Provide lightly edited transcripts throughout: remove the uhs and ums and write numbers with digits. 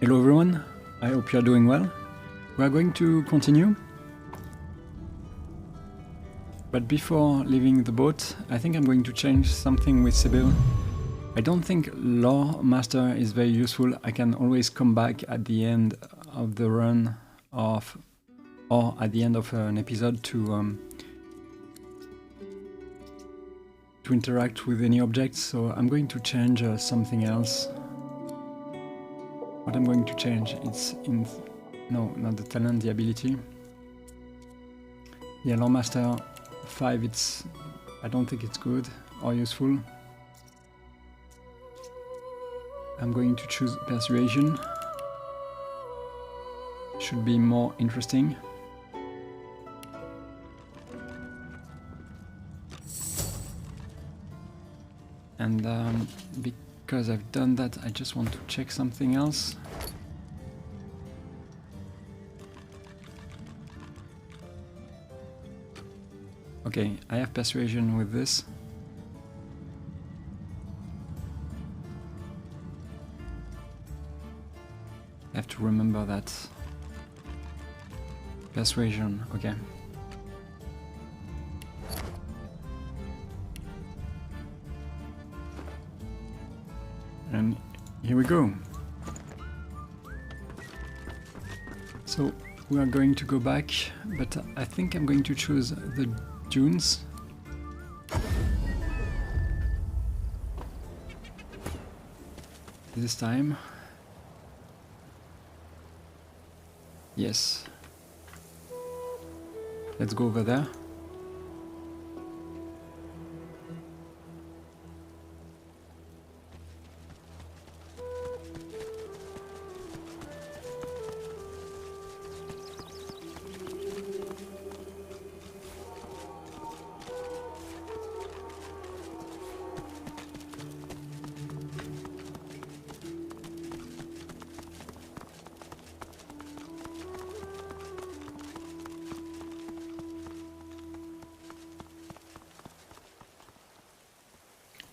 Hello everyone, I hope you are doing well. We are going to continue. But before leaving the boat, I think I'm going to change something with Sibyl. I don't think Lore Master is very useful. I can always come back at the end of the run or at the end of an episode to interact with any objects, so I'm going to change something else. What I'm going to change, no, not the talent, the ability. Yeah, Lore Master 5, I don't think it's good or useful. I'm going to choose Persuasion. Should be more interesting. And because I've done that, I just want to check something else. Okay, I have Persuasion with this. I have to remember that. Persuasion, okay. And here we go. So we are going to go back, but I think I'm going to choose the dunes. This time. Yes. Let's go over there.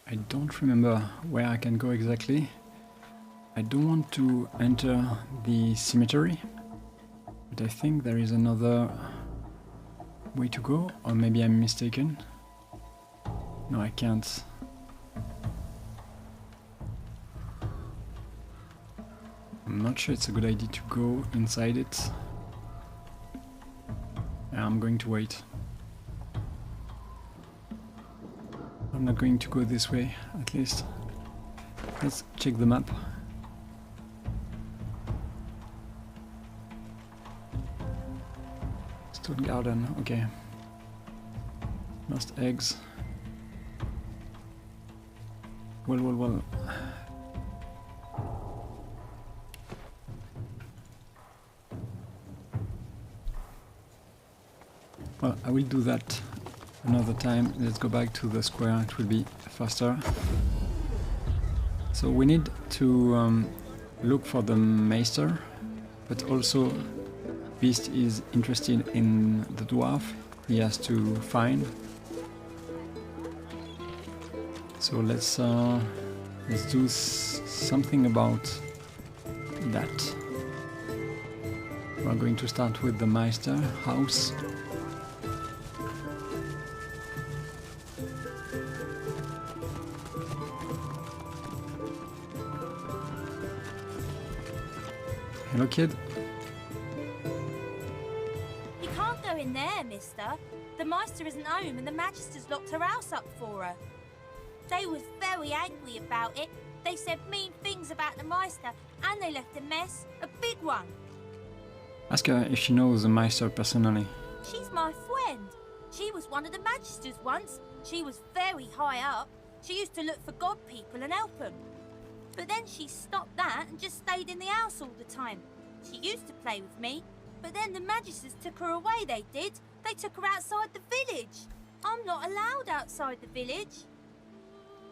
I don't remember where I can go exactly. I don't want to enter the cemetery, but I think there is another way to go, or maybe I'm mistaken. No, I can't. I'm not sure it's a good idea to go inside it. I'm going to wait. I'm not going to go this way, at least. Let's check the map. Stone Garden, okay. Lost eggs. Well. Well, I will do that another time. Let's go back to the square, it will be faster. So we need to look for the Meistr, but also Beast is interested in the dwarf he has to find. So let's do something about that. We're going to start with the Meistr house. Hello, kid. You can't go in there, mister. The Meistr isn't home and the Magister's locked her house up for her. They was very angry about it. They said mean things about the Meistr and they left a mess, a big one. Ask her if she knows the Meistr personally. She's my friend. She was one of the Magisters once. She was very high up. She used to look for god people and help them. But then she stopped that and just stayed in the house all the time. She used to play with me, but then the Magisters took her away, they did. They took her outside the village. I'm not allowed outside the village.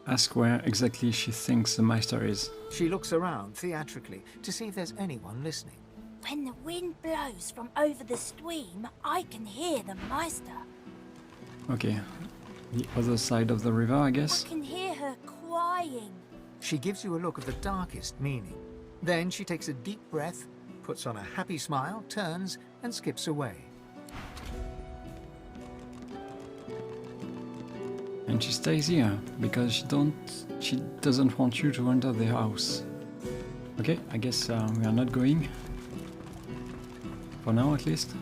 Ask where exactly she thinks the Meistr is. She looks around theatrically to see if there's anyone listening. When the wind blows from over the stream, I can hear the Meistr. Okay, the other side of the river, I guess. I can hear her crying. She gives you a look of the darkest meaning. Then she takes a deep breath, puts on a happy smile, turns and skips away. And she stays here because she doesn't want you to enter the house. Okay, I guess we are not going. For now, at least.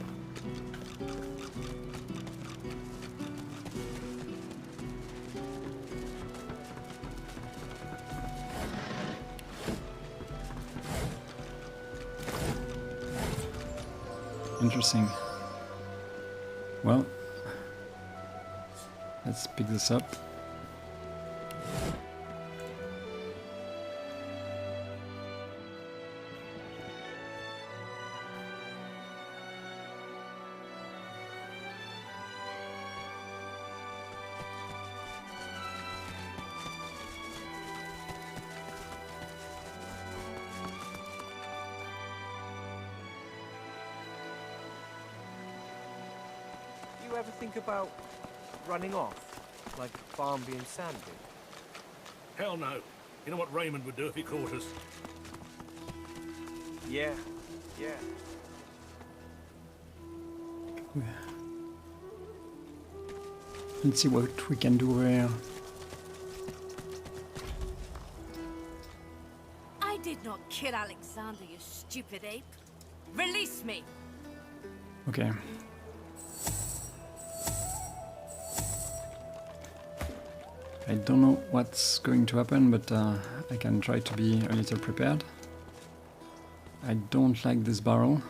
Interesting. Well, let's pick this up. You ever think about running off, like Barnby and Sandy? Hell no. You know what Raymond would do if he caught us? Yeah. Let's see what we can do here. I did not kill Alexander, you stupid ape. Release me! Okay. I don't know what's going to happen, but I can try to be a little prepared. I don't like this barrel.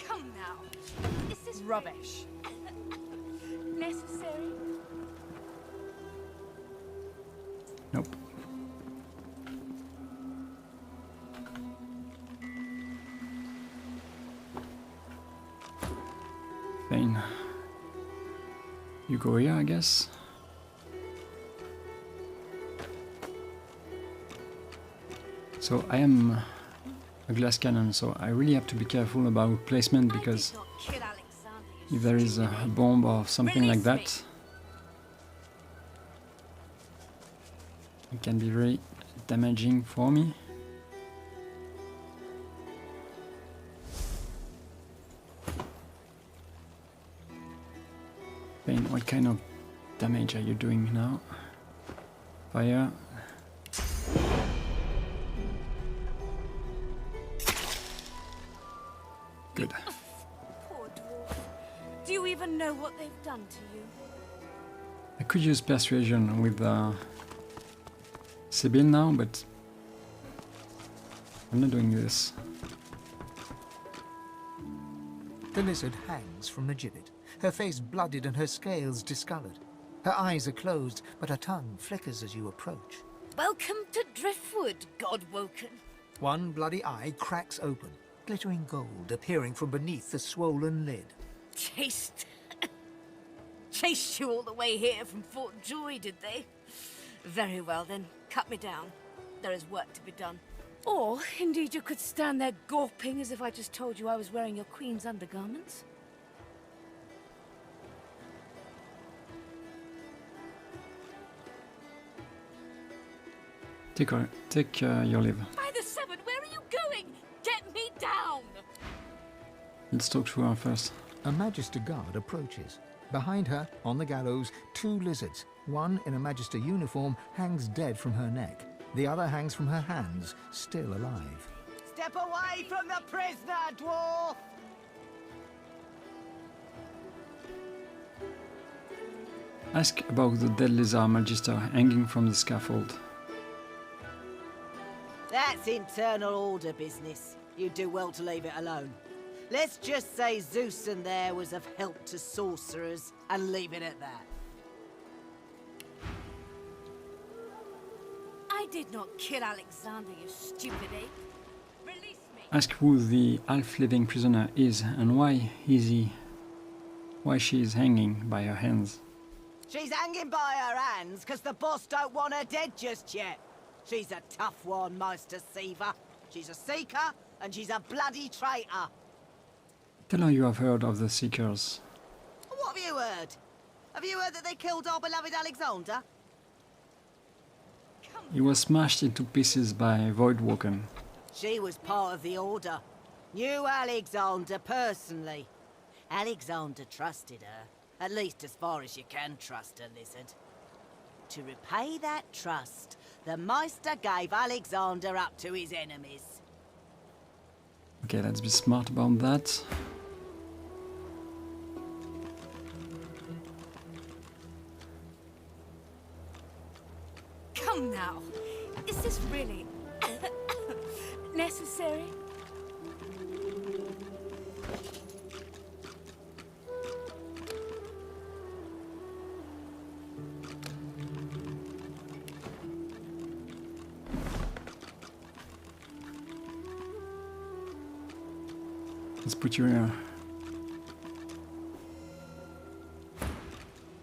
Come now. Is this rubbish? Necessary? Nope. Fine. You go here, I guess. So I am a glass cannon, so I really have to be careful about placement because if there is a bomb or something like that, it can be very damaging for me. Pain, what kind of damage are you doing now? Fire. Good. Poor dwarf. Do you even know what they've done to you? I could use persuasion with Sibyl now, but I'm not doing this. The lizard hangs from the gibbet, her face blooded and her scales discoloured. Her eyes are closed, but her tongue flickers as you approach. Welcome to Driftwood, God-woken. One bloody eye cracks open, glittering gold appearing from beneath the swollen lid. Chased you all the way here from Fort Joy, did they? Very well then, cut me down. There is work to be done. Or, indeed, you could stand there gawping as if I just told you I was wearing your queen's undergarments. Take your leave. By the seven, where are you going? Get me down! Let's talk to her first. A Magister guard approaches. Behind her, on the gallows, two lizards. One in a Magister uniform hangs dead from her neck. The other hangs from her hands, still alive. Step away from the prisoner, dwarf! Ask about the dead lizard Magister hanging from the scaffold. That's internal order business. You'd do well to leave it alone. Let's just say Zeus and there was of help to sorcerers, and leave it at that. I did not kill Alexander, you stupid ape. Release me! Ask who the half-living prisoner is and why she is hanging by her hands. She's hanging by her hands because the boss don't want her dead just yet. She's a tough one, Meistr Siva. She's a seeker, and she's a bloody traitor. Tell her you have heard of the Seekers. What have you heard? Have you heard that they killed our beloved Alexander? He was smashed into pieces by Voidwalken. She was part of the Order. Knew Alexander personally. Alexander trusted her, at least as far as you can trust a lizard. To repay that trust, the Meistr gave Alexander up to his enemies. Okay, let's be smart about that. Come now. Is this really necessary? Let's put you here.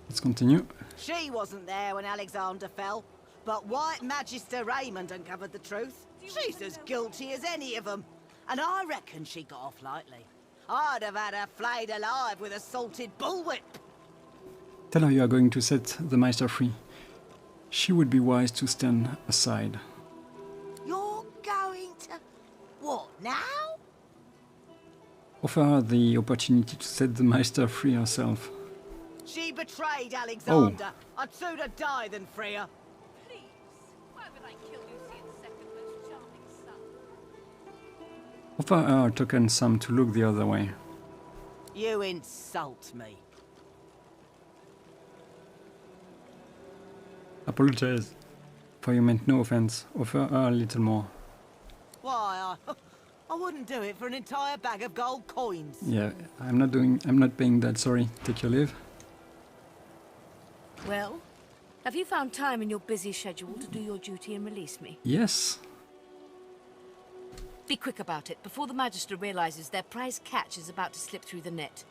Let's continue. She wasn't there when Alexander fell, but White Magister Raymond uncovered the truth. She's as guilty as any of them, and I reckon she got off lightly. I'd have had her flayed alive with a salted bullwhip. Tell her you are going to set the Meistr free. She would be wise to stand aside. You're going to... what, now? Offer her the opportunity to set the Meistr free herself. She betrayed Alexander. I'd sooner die than free her. Please, why would I kill Lucian's second most charming son? Offer her a token sum to look the other way. You insult me. Apologize. For you meant no offense. Offer her a little more. Why, I wouldn't do it for an entire bag of gold coins. Yeah, I'm not paying that, sorry. Take your leave. Well, have you found time in your busy schedule to do your duty and release me? Yes. Be quick about it, before the Magister realizes their prize catch is about to slip through the net.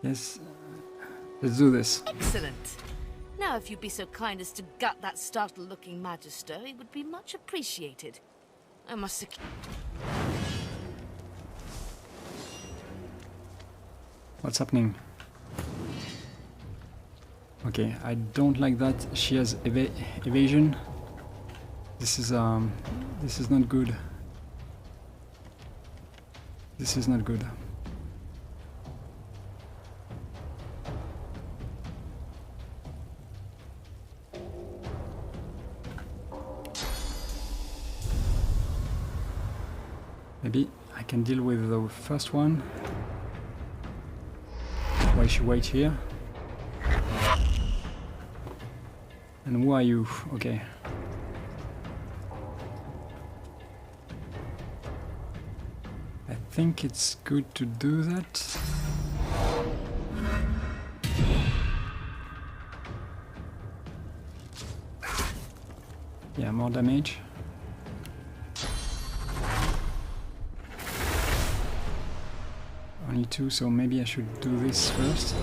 Yes. Let's do this. Excellent. Now, if you'd be so kind as to gut that startled-looking Magister, it would be much appreciated. I must secure... What's happening? Okay, I don't like that. She has evasion. This is not good. This is not good. Maybe I can deal with the first one. Why she wait here? And who are you? Okay. I think it's good to do that. Yeah, more damage. Only 2, so maybe I should do this first.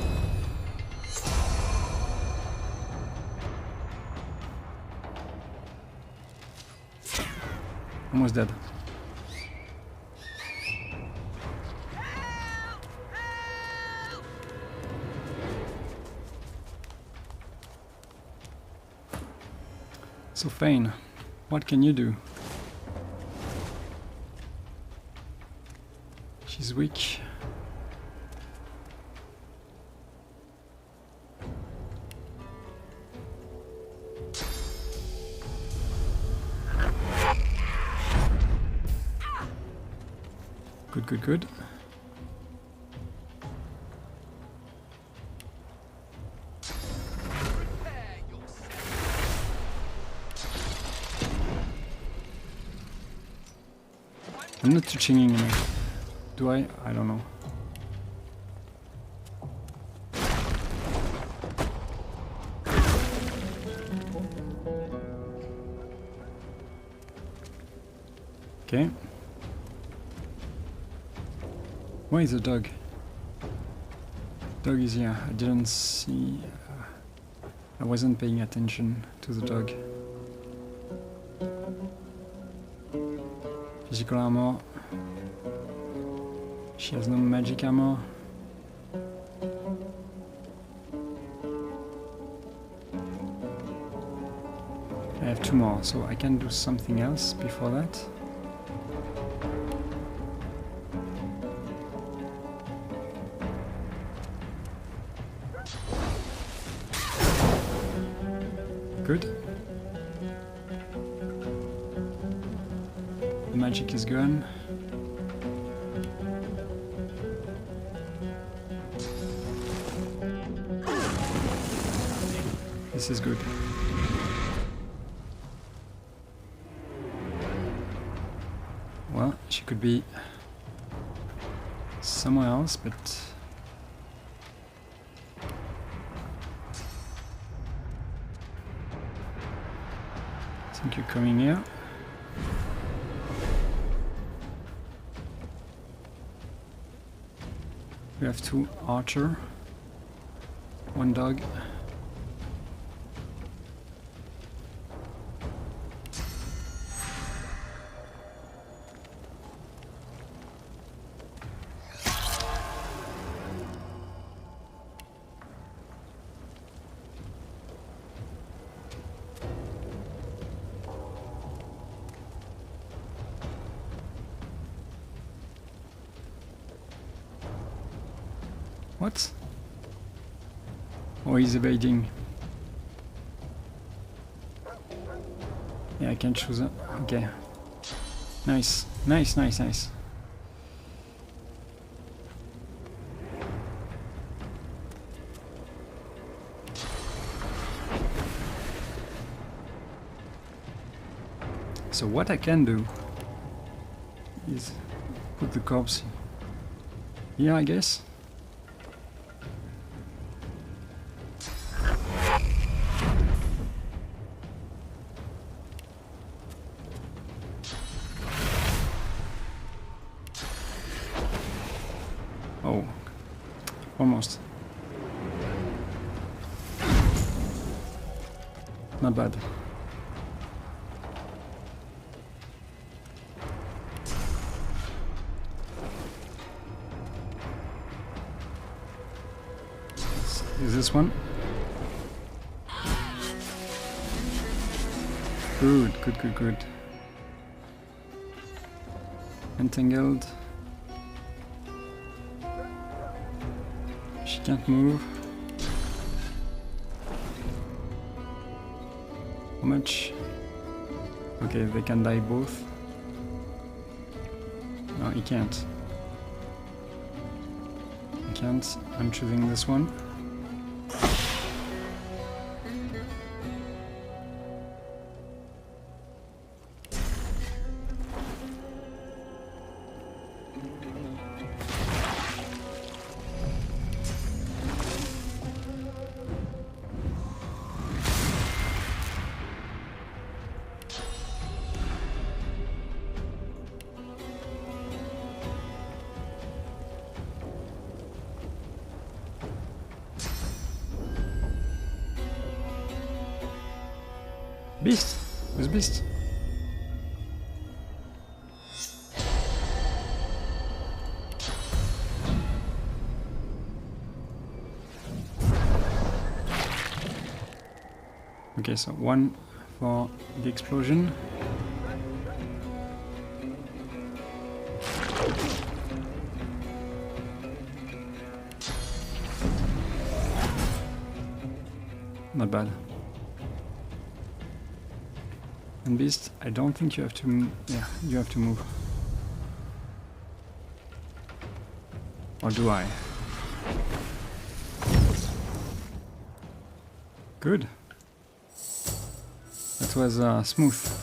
Almost dead. So Fane, what can you do? She's weak. Good. I'm not touching anymore. Do I? I don't know. Okay. Where is the dog? Dog is here. I didn't see... I wasn't paying attention to the dog. physical armor. She has no magic armor. I have 2 more, so I can do something else before that. Good. The magic is gone. This is good. Well, she could be somewhere else, but I think you're coming here. We have 2 archer, 1 dog. What? Oh, he's evading. Yeah, I can choose it. Okay. Nice. Nice, nice, nice. So what I can do is put the corpse here, I guess. Oh, almost. Not bad. Is this one? Good, good, good, good. Entangled. She can't move. How much? Okay, they can die both. No, he can't. He can't. I'm choosing this one. Beast! Who's Beast? Okay, so 1 for the explosion. Not bad. And Beast, I don't think you have to... yeah, you have to move. Or do I? Good. That was smooth.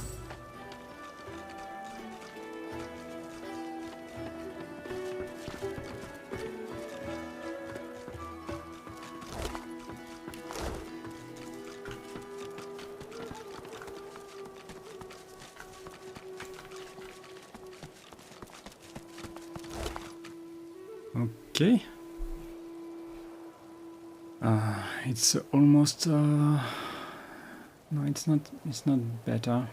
Okay. It's almost no, it's not better.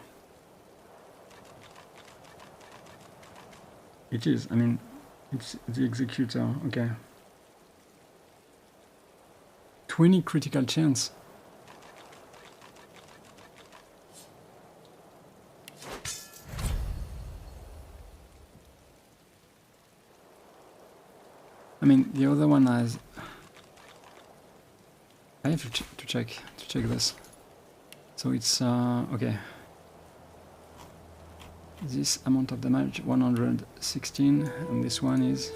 It is, I mean, it's the executor, okay. 20 critical chance. I mean, the other one has... I have to check this. So it's, okay. This amount of damage, 116, and this one is...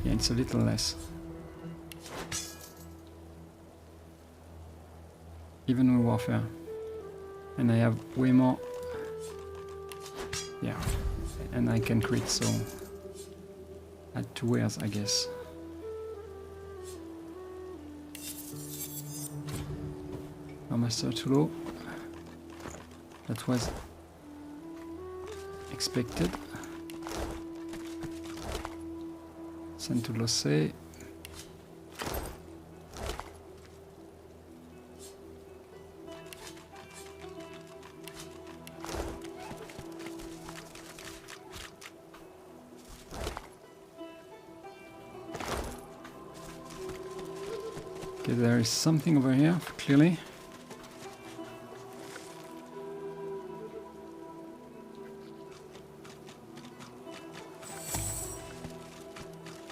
Yeah, it's a little less. Even with warfare. And I have way more... Yeah. And I can crit, so... Add 2 wares, I guess. Master too low. That was expected. Send to Losse. Okay, there is something over here, clearly.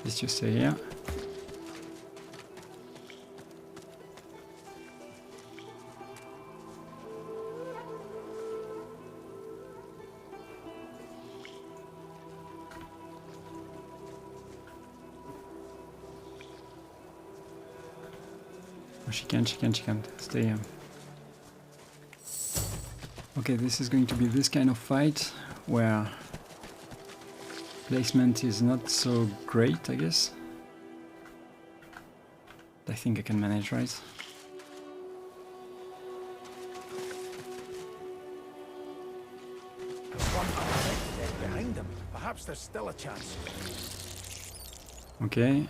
Let's just stay here. Oh, she can't. Stay here. Okay, this is going to be this kind of fight where placement is not so great, I guess. I think I can manage, right? There's one unaffected deck behind them. Perhaps there's still a chance. Okay.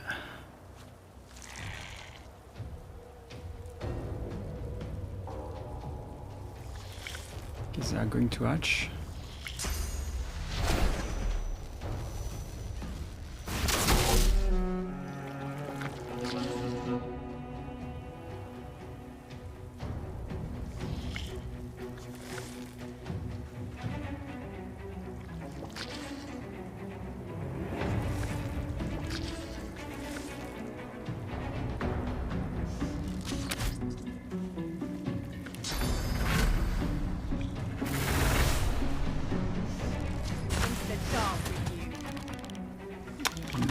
Okay, they are going to hatch.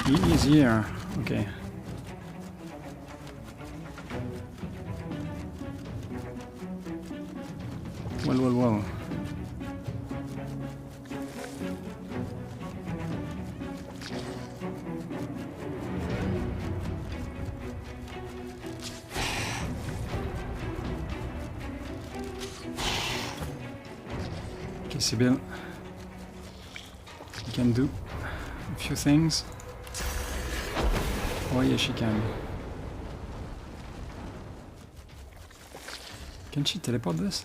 He is here. Okay. Well. Okay, Sibyl. You can do a few things. Oh yeah, she can. Can she teleport this?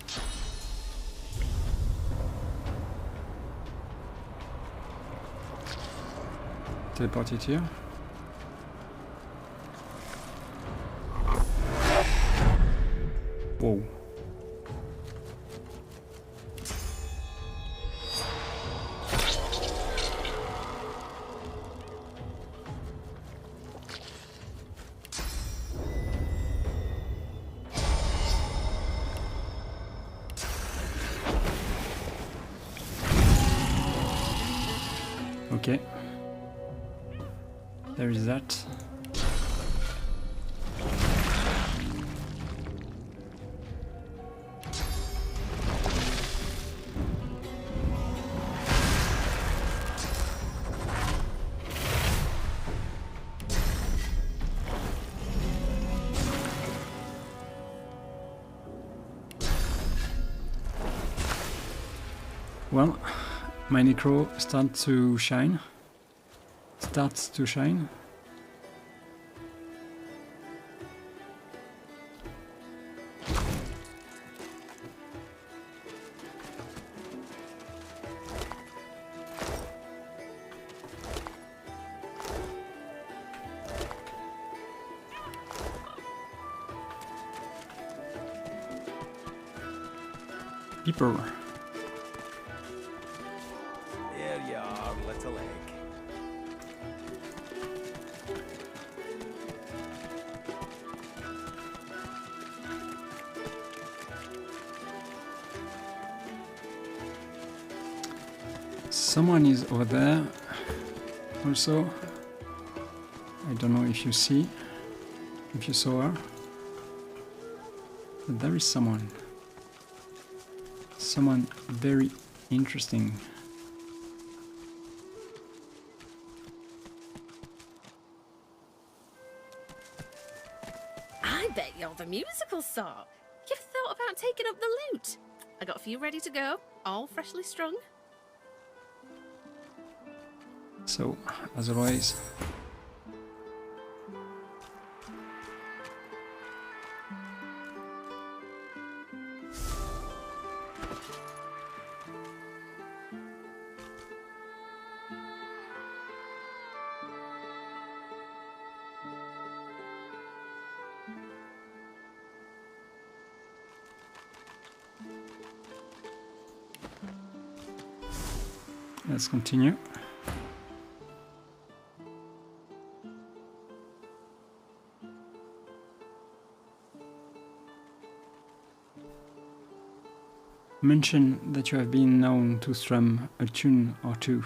Teleport it here. Whoa. Okay. There is that. Well, my necro starts to shine. Peeper. There you are, little egg. Someone is over there also. I don't know if you saw her. But there is someone very interesting. I bet you're the musical sort. You've thought about taking up the lute. I got a few ready to go, all freshly strung. So, as always, let's continue. Mention that you have been known to strum a tune or two.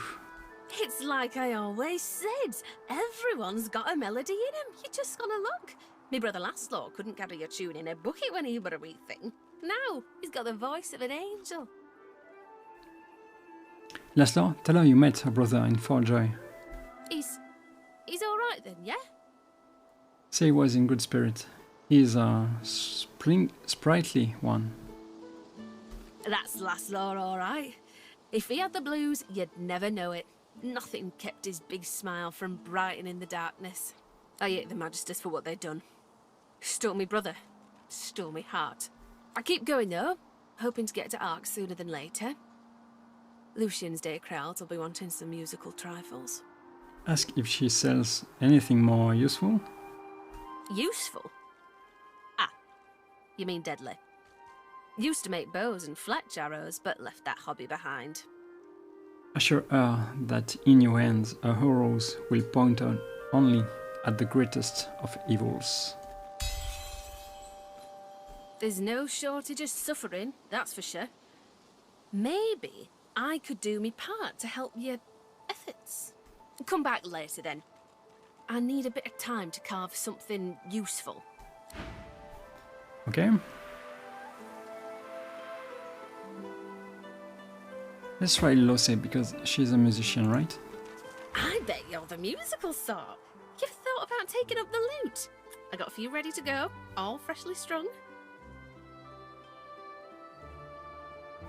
It's like I always said. Everyone's got a melody in him. You just gotta look. Me brother Laszlo couldn't carry a tune in a bucket when he were a wee thing. Now, he's got the voice of an angel. Laszlo, tell her you met her brother in Forjoy. He's alright then, yeah? Say he was in good spirit. He is a sprightly one. That's Laszlo, alright. If he had the blues, you'd never know it. Nothing kept his big smile from brightening the darkness. I hate the Magisters for what they'd done. Stole me brother. Stole me heart. I keep going though, hoping to get to Ark sooner than later. Lucian's day crowds will be wanting some musical trifles. Ask if she sells anything more useful. Useful? Ah, you mean deadly. Used to make bows and fletch arrows, but left that hobby behind. Assure her that in your hands her arrows will point out only at the greatest of evils. There's no shortage of suffering, that's for sure. Maybe I could do me part to help your efforts. Come back later then. I need a bit of time to carve something useful. Okay. Let's try Lose because she's a musician, right? I bet you're the musical sort. You've thought about taking up the lute. I got a few ready to go, all freshly strung.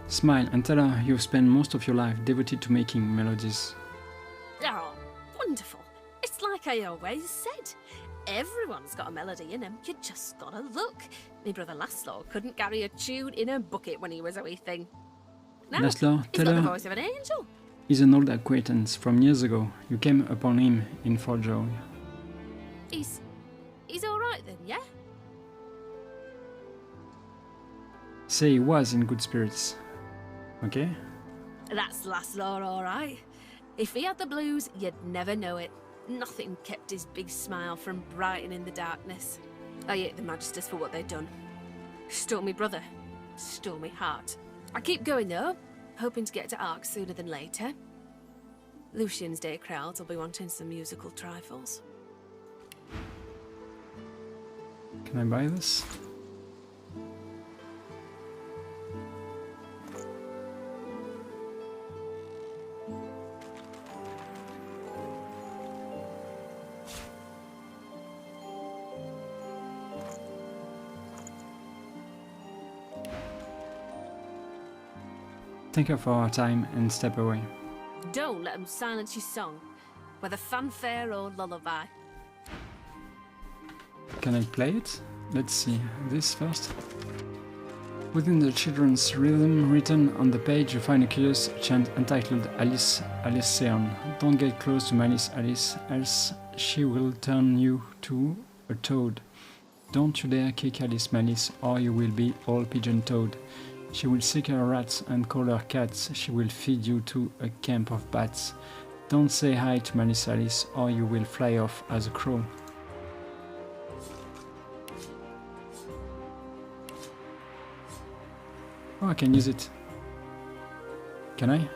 Smile and tell her you've spent most of your life devoted to making melodies. Oh, wonderful. It's like I always said. Everyone's got a melody in him. You just gotta look. Me brother Laszlo couldn't carry a tune in a bucket when he was a wee thing. Now, Laszlo, he's tell got the her voice of an angel. he's an old acquaintance from years ago. You came upon him in Forjoy. He's alright then, yeah? Say he was in good spirits. Okay? That's Laszlo, alright. If he had the blues, you'd never know it. Nothing kept his big smile from brightening the darkness. I hate the Magisters for what they'd done. Stole me brother. Stole me heart. I keep going though, hoping to get to Ark sooner than later. Lucian's day crowds will be wanting some musical trifles. Can I buy this? Thank her for her time and step away. Don't let them silence your song, whether fanfare or lullaby. Can I play it? Let's see this first. Within the children's rhythm written on the page, you find a curious chant entitled Alice, Alice Seon. Don't get close to Alice, Alice, else she will turn you to a toad. Don't you dare kick Alice, Malice, or you will be all pigeon-toed. She will seek her rats and call her cats. She will feed you to a camp of bats. Don't say hi to Manisalis or you will fly off as a crow. Oh, I can use it. Can I?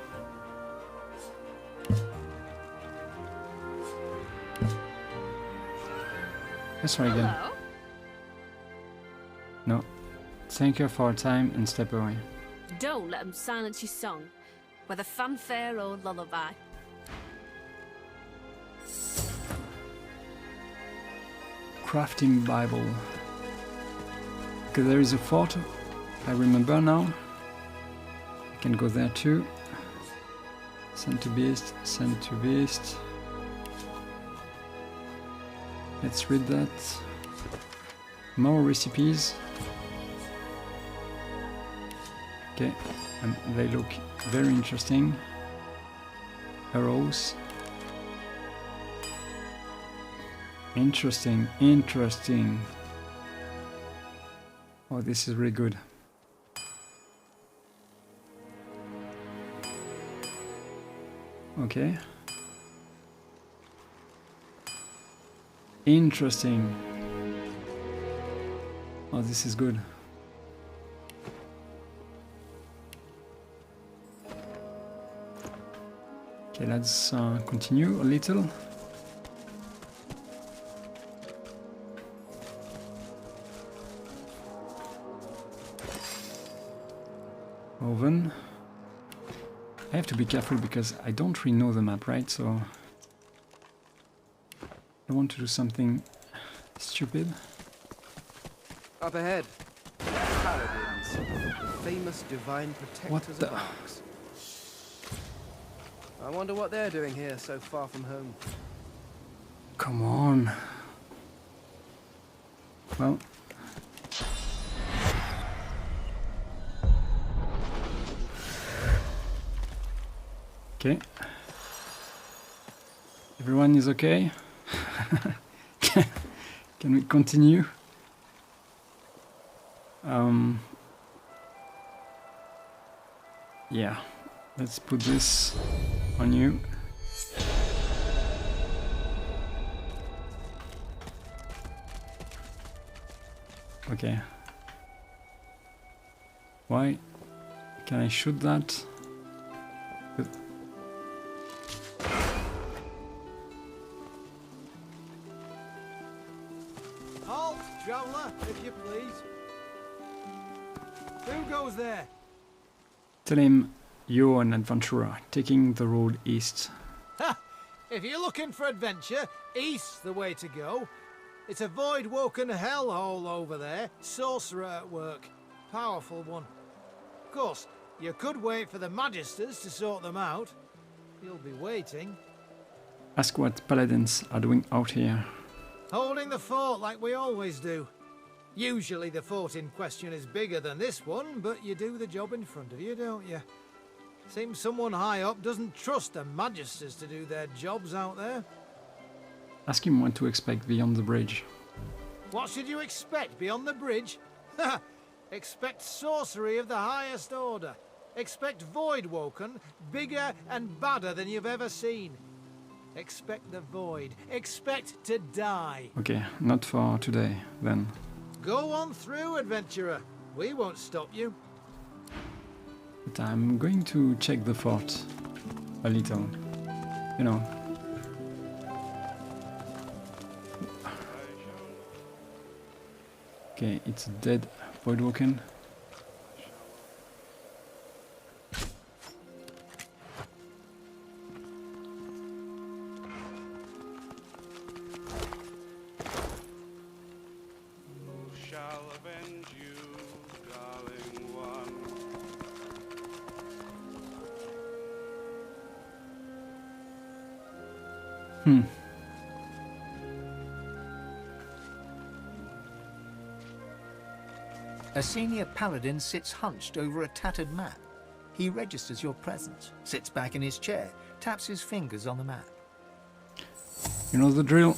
Let's try again. Hello? No. Thank her for her time and step away. Don't let them silence your song, whether fanfare or lullaby. Crafting Bible. Okay, there is a fort. I remember now. I can go there too. Send to beast, send to beast. Let's read that. More recipes. Okay, and they look very interesting. Arrows. Interesting, interesting. Oh, this is really good. Okay. Interesting. Oh, this is good. Okay, let's continue a little. Oven. I have to be careful because I don't really know the map, right? So I want to do something stupid. Up ahead. Paladins. The famous divine protectors the- of Arks. I wonder what they're doing here so far from home. Come on. Well. Okay. Everyone is okay? Can we continue? Yeah. Let's put this on you. Okay. Why can I shoot that? Halt, traveller, if you please. Who goes there? Tell him you're an adventurer taking the road east. Ha! If you're looking for adventure, east's the way to go. It's a void-woken hellhole over there, sorcerer at work. Powerful one. Of course, you could wait for the Magisters to sort them out. You'll be waiting. Ask what paladins are doing out here. Holding the fort like we always do. Usually the fort in question is bigger than this one, but you do the job in front of you, don't you? Seems someone high up doesn't trust the Magisters to do their jobs out there. Ask him what to expect beyond the bridge. What should you expect beyond the bridge? Expect sorcery of the highest order. Expect Voidwoken, bigger and badder than you've ever seen. Expect the void. Expect to die. Okay, not for today, then. Go on through, adventurer. We won't stop you. But I'm going to check the fort a little. You know. Okay, it's dead, Voidwoken. Shall avenge you, darling one. A senior paladin sits hunched over a tattered map. He registers your presence, sits back in his chair, taps his fingers on the map. You know the drill.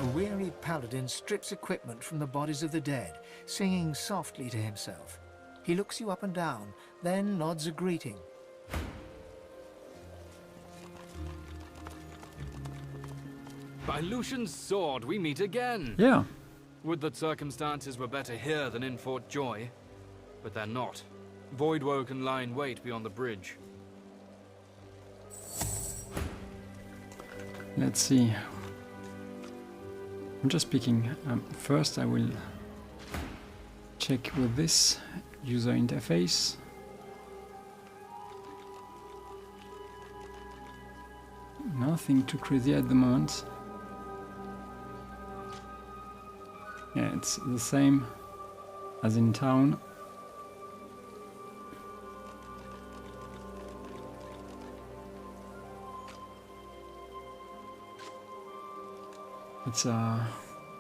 A wearied paladin strips equipment from the bodies of the dead, singing softly to himself. He looks you up and down, then nods a greeting. By Lucian's sword, we meet again. Yeah. Would that circumstances were better here than in Fort Joy. But they're not. Voidwoken lie in wait beyond the bridge. Let's see. I'm just picking. First I will check with this user interface. Nothing too crazy at the moment. Yeah, it's the same as in town. It's a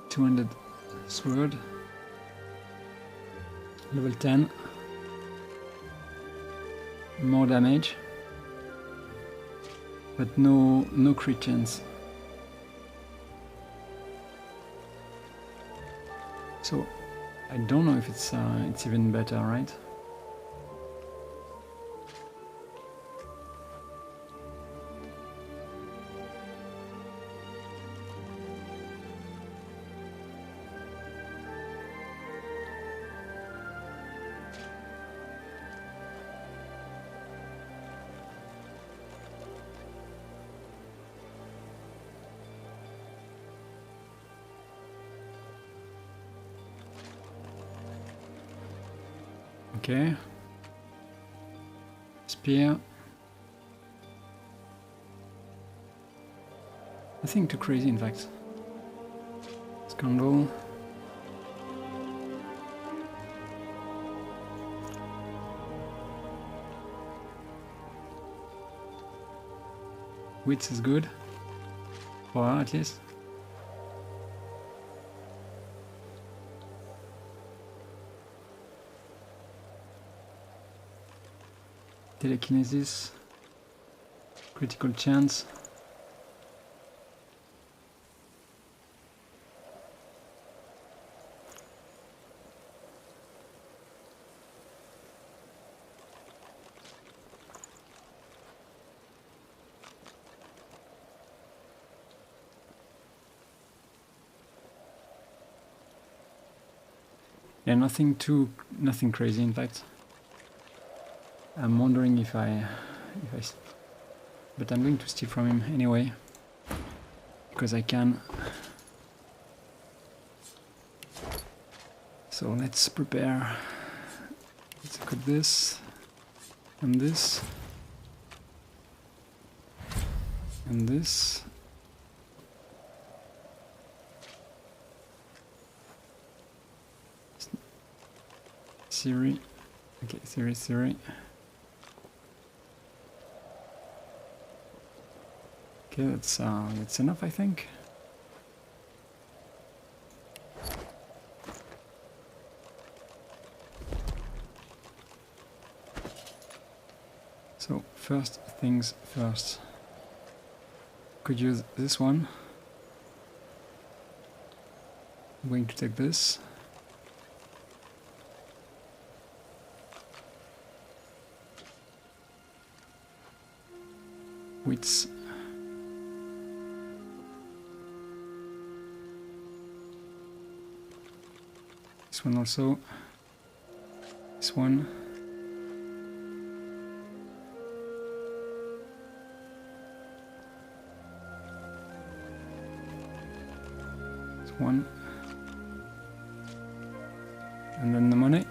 200 sword, level 10, more damage, but no crit chance. So I don't know if it's even better, right? Okay. Spear. Nothing too crazy, in fact. Scandal. Wits is good. For her, at least. Telekinesis, critical chance. Yeah, nothing crazy, in fact. I'm wondering if I, but I'm going to steal from him anyway, because I can. So let's prepare. Let's equip this, and this, and this. Siri. Okay, Siri. Okay, that's enough, I think. So, first things first. Could use this one. I'm going to take this. Wits. This one also. This one. This one. And then the money.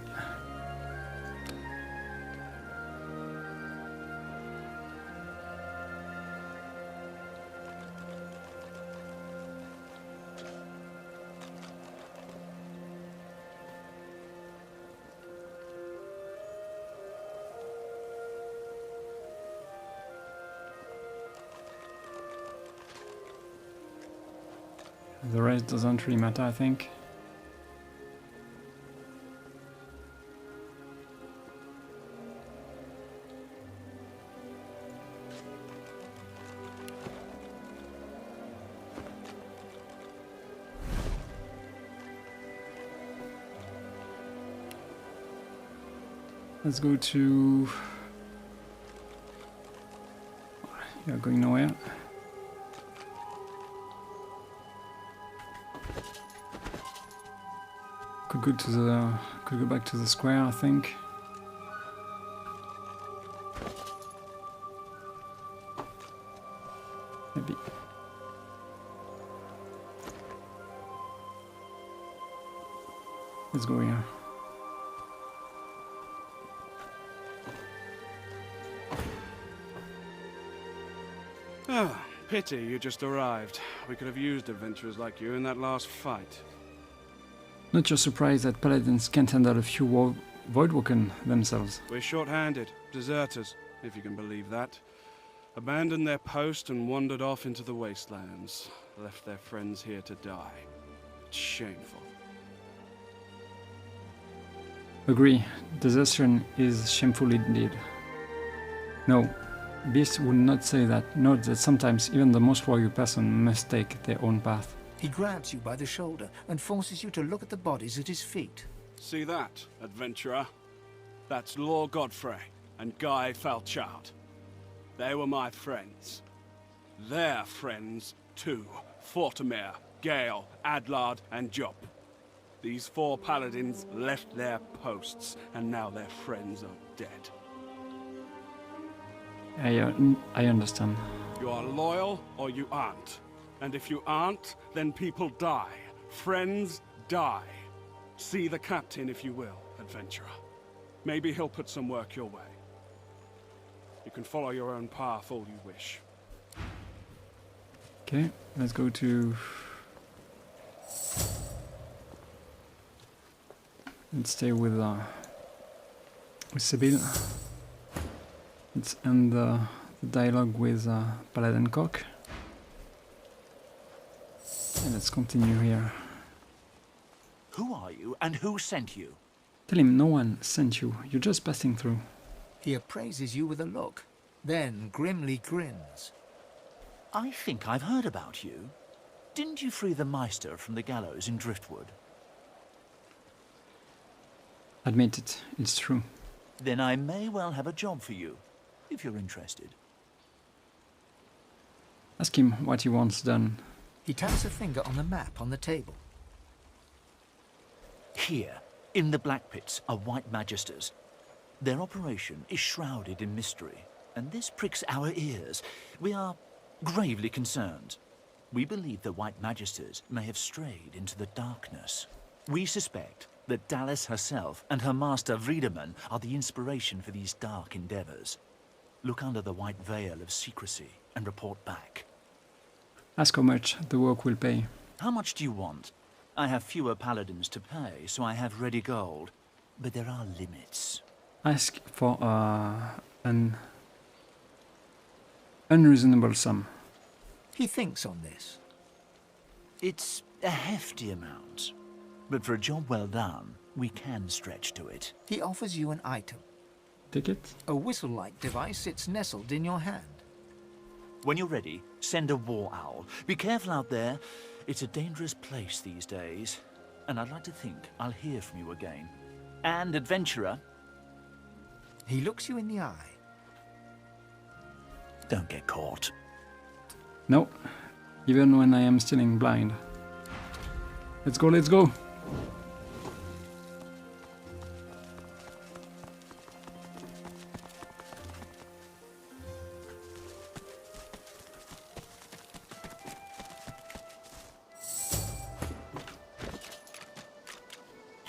The rest doesn't really matter, I think. Let's go to... You're going nowhere. Could go back to the square, I think. Maybe. Let's go here. Ah, pity you just arrived. We could have used adventurers like you in that last fight. Not your surprise that paladins can't handle a few Voidwoken themselves. We're short-handed, deserters, if you can believe that. Abandoned their post and wandered off into the wastelands. Left their friends here to die. It's shameful. Agree, desertion is shameful indeed. No, Beast would not say that. Note that sometimes even the most royal person must take their own path. He grabs you by the shoulder and forces you to look at the bodies at his feet. See that, adventurer? That's Lord Godfrey and Guy Falchard. They were my friends. Their friends, too. Fortimere, Gale, Adlard, and Job. These 4 paladins left their posts, and now their friends are dead. I understand. You are loyal, or you aren't. And if you aren't, then people die. Friends die. See the captain, if you will, adventurer. Maybe he'll put some work your way. You can follow your own path all you wish. Okay, let's go to... Let's stay with Sibyl. Let's end the dialogue with Paladin Cock. And let's continue here. Who are you, and who sent you? Tell him no one sent you. You're just passing through. He appraises you with a look, then grimly grins. I think I've heard about you. Didn't you free the Meistr from the gallows in Driftwood? Admit it, it's true. Then I may well have a job for you, if you're interested. Ask him what he wants done. He taps a finger on the map on the table. Here, in the Black Pits, are White Magisters. Their operation is shrouded in mystery, and this pricks our ears. We are gravely concerned. We believe the White Magisters may have strayed into the darkness. We suspect that Dallas herself and her master Vriedemann are the inspiration for these dark endeavors. Look under the white veil of secrecy and report back. Ask how much the work will pay. How much do you want? I have fewer paladins to pay, so I have ready gold. But there are limits. Ask for an unreasonable sum. He thinks on this. It's a hefty amount. But for a job well done, we can stretch to it. He offers you an item. Take it. A whistle-like device sits nestled in your hand. When you're ready, send a war owl. Be careful out there. It's a dangerous place these days. And I'd like to think I'll hear from you again. And, adventurer... He looks you in the eye. Don't get caught. No. Even when I am stealing blind. Let's go, let's go!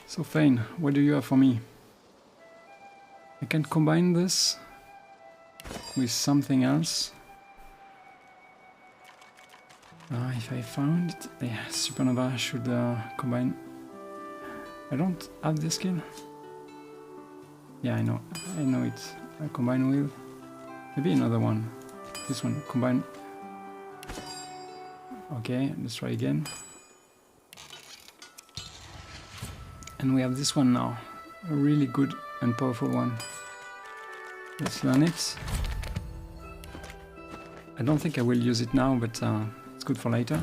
So Fane, what do you have for me? I can combine this with something else. If I found it, yeah, Supernova should combine. I don't have this skill. Yeah, I know it. I combine with maybe another one. This one, combine. Okay, let's try again. And we have this one now, a really good and powerful one. Let's learn it. I don't think I will use it now, but it's good for later.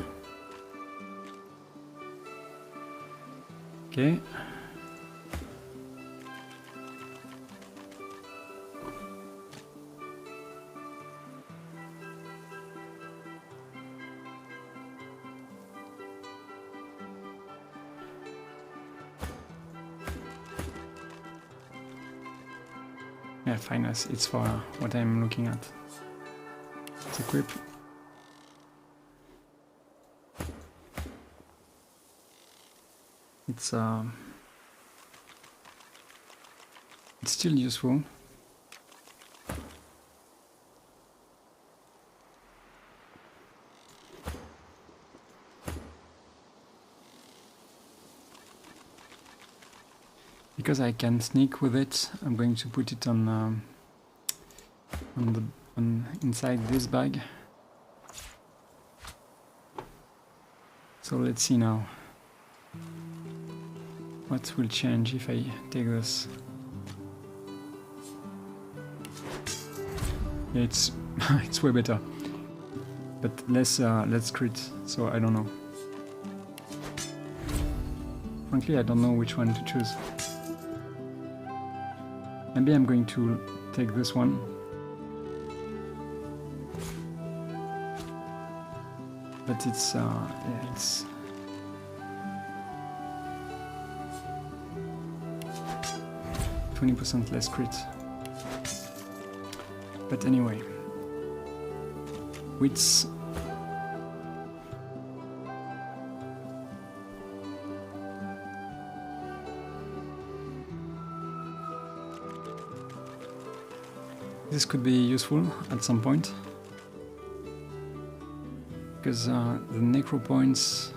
Yeah, finesse. It's for what I'm looking at. Let's equip. It's still useful. Because I can sneak with it, I'm going to put it on inside this bag. So let's see now. What will change if I take this? Yeah, it's it's way better, but less crit. So I don't know. Frankly, I don't know which one to choose. Maybe I'm going to take this one. But it's yeah, it's 20% less crit. But anyway, wits. This could be useful at some point, because the necro points,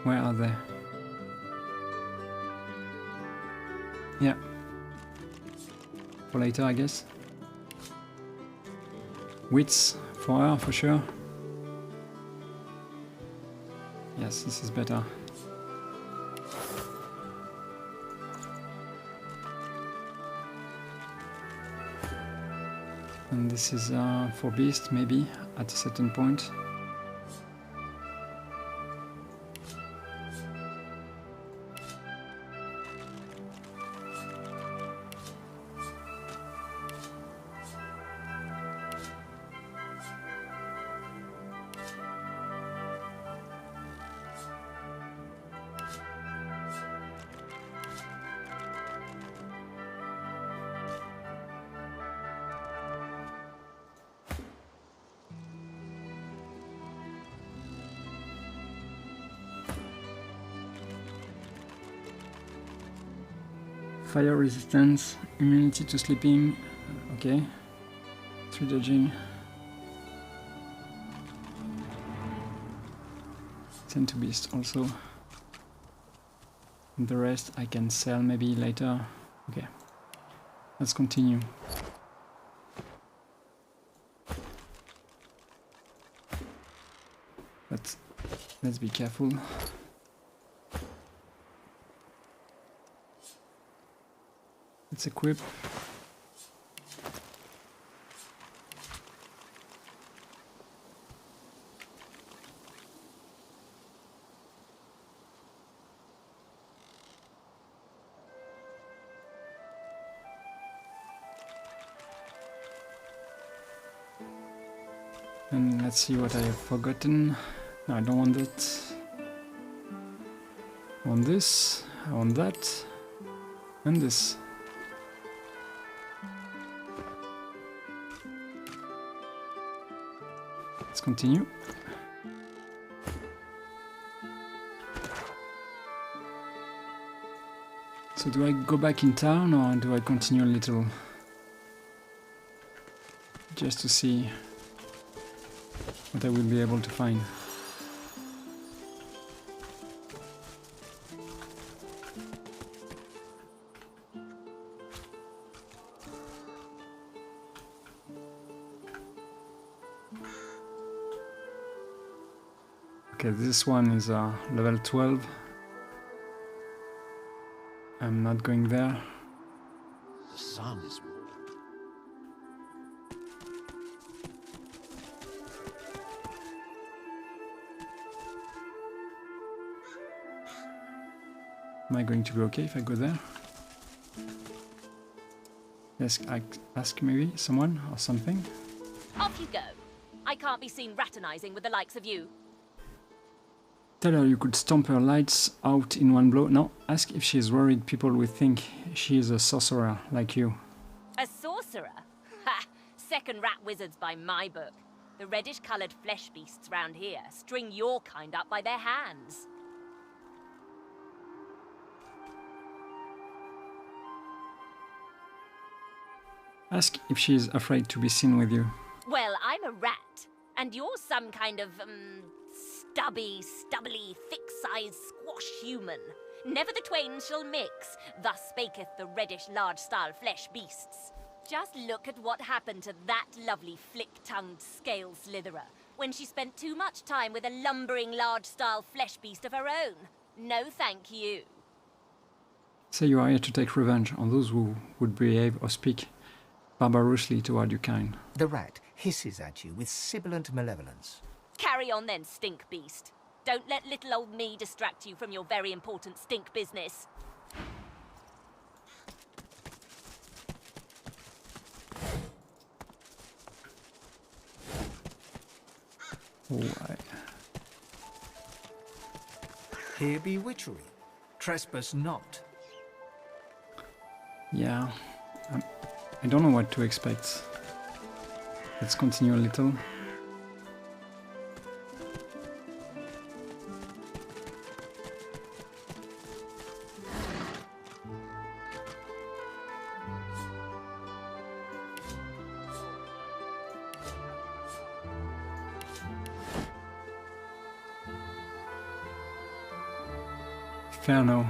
where are they? Yeah, for later, I guess. Wits for her, for sure. Yes, this is better. And this is for beast, maybe, at a certain point. Fire resistance, immunity to sleeping, okay. 3 dodging. 10 to beast also. And the rest I can sell maybe later. Okay, let's continue. But let's be careful. Let's equip. And let's see what I have forgotten. No, I don't want that. I want this, I want that, and this. Let's continue. So do I go back in town or do I continue a little? Just to see what I will be able to find. Okay, this one is level 12. I'm not going there. The sun is warm. Am I going to be okay if I go there? Yes, ask maybe someone or something. Off you go. I can't be seen raternizing with the likes of you. Tell her you could stomp her lights out in one blow. No, ask if she's worried people will think she is a sorcerer like you. A sorcerer? sorcerer? Ha! Second rat wizards by my book. The reddish-coloured flesh beasts round here string your kind up by their hands. Ask if she is afraid to be seen with you. Well, I'm a rat, and you're some kind of, stubbly, thick-sized squash human. Never the twain shall mix, thus spaketh the reddish large-style flesh beasts. Just look at what happened to that lovely flick-tongued scale slitherer when she spent too much time with a lumbering large-style flesh beast of her own. No thank you. Say you are here to take revenge on those who would behave or speak barbarously toward your kind. The rat hisses at you with sibilant malevolence. Carry on then, stink beast. Don't let little old me distract you from your very important stink business. Alright. Here be witchery. Trespass not. Yeah, I don't know what to expect. Let's continue a little. Inferno.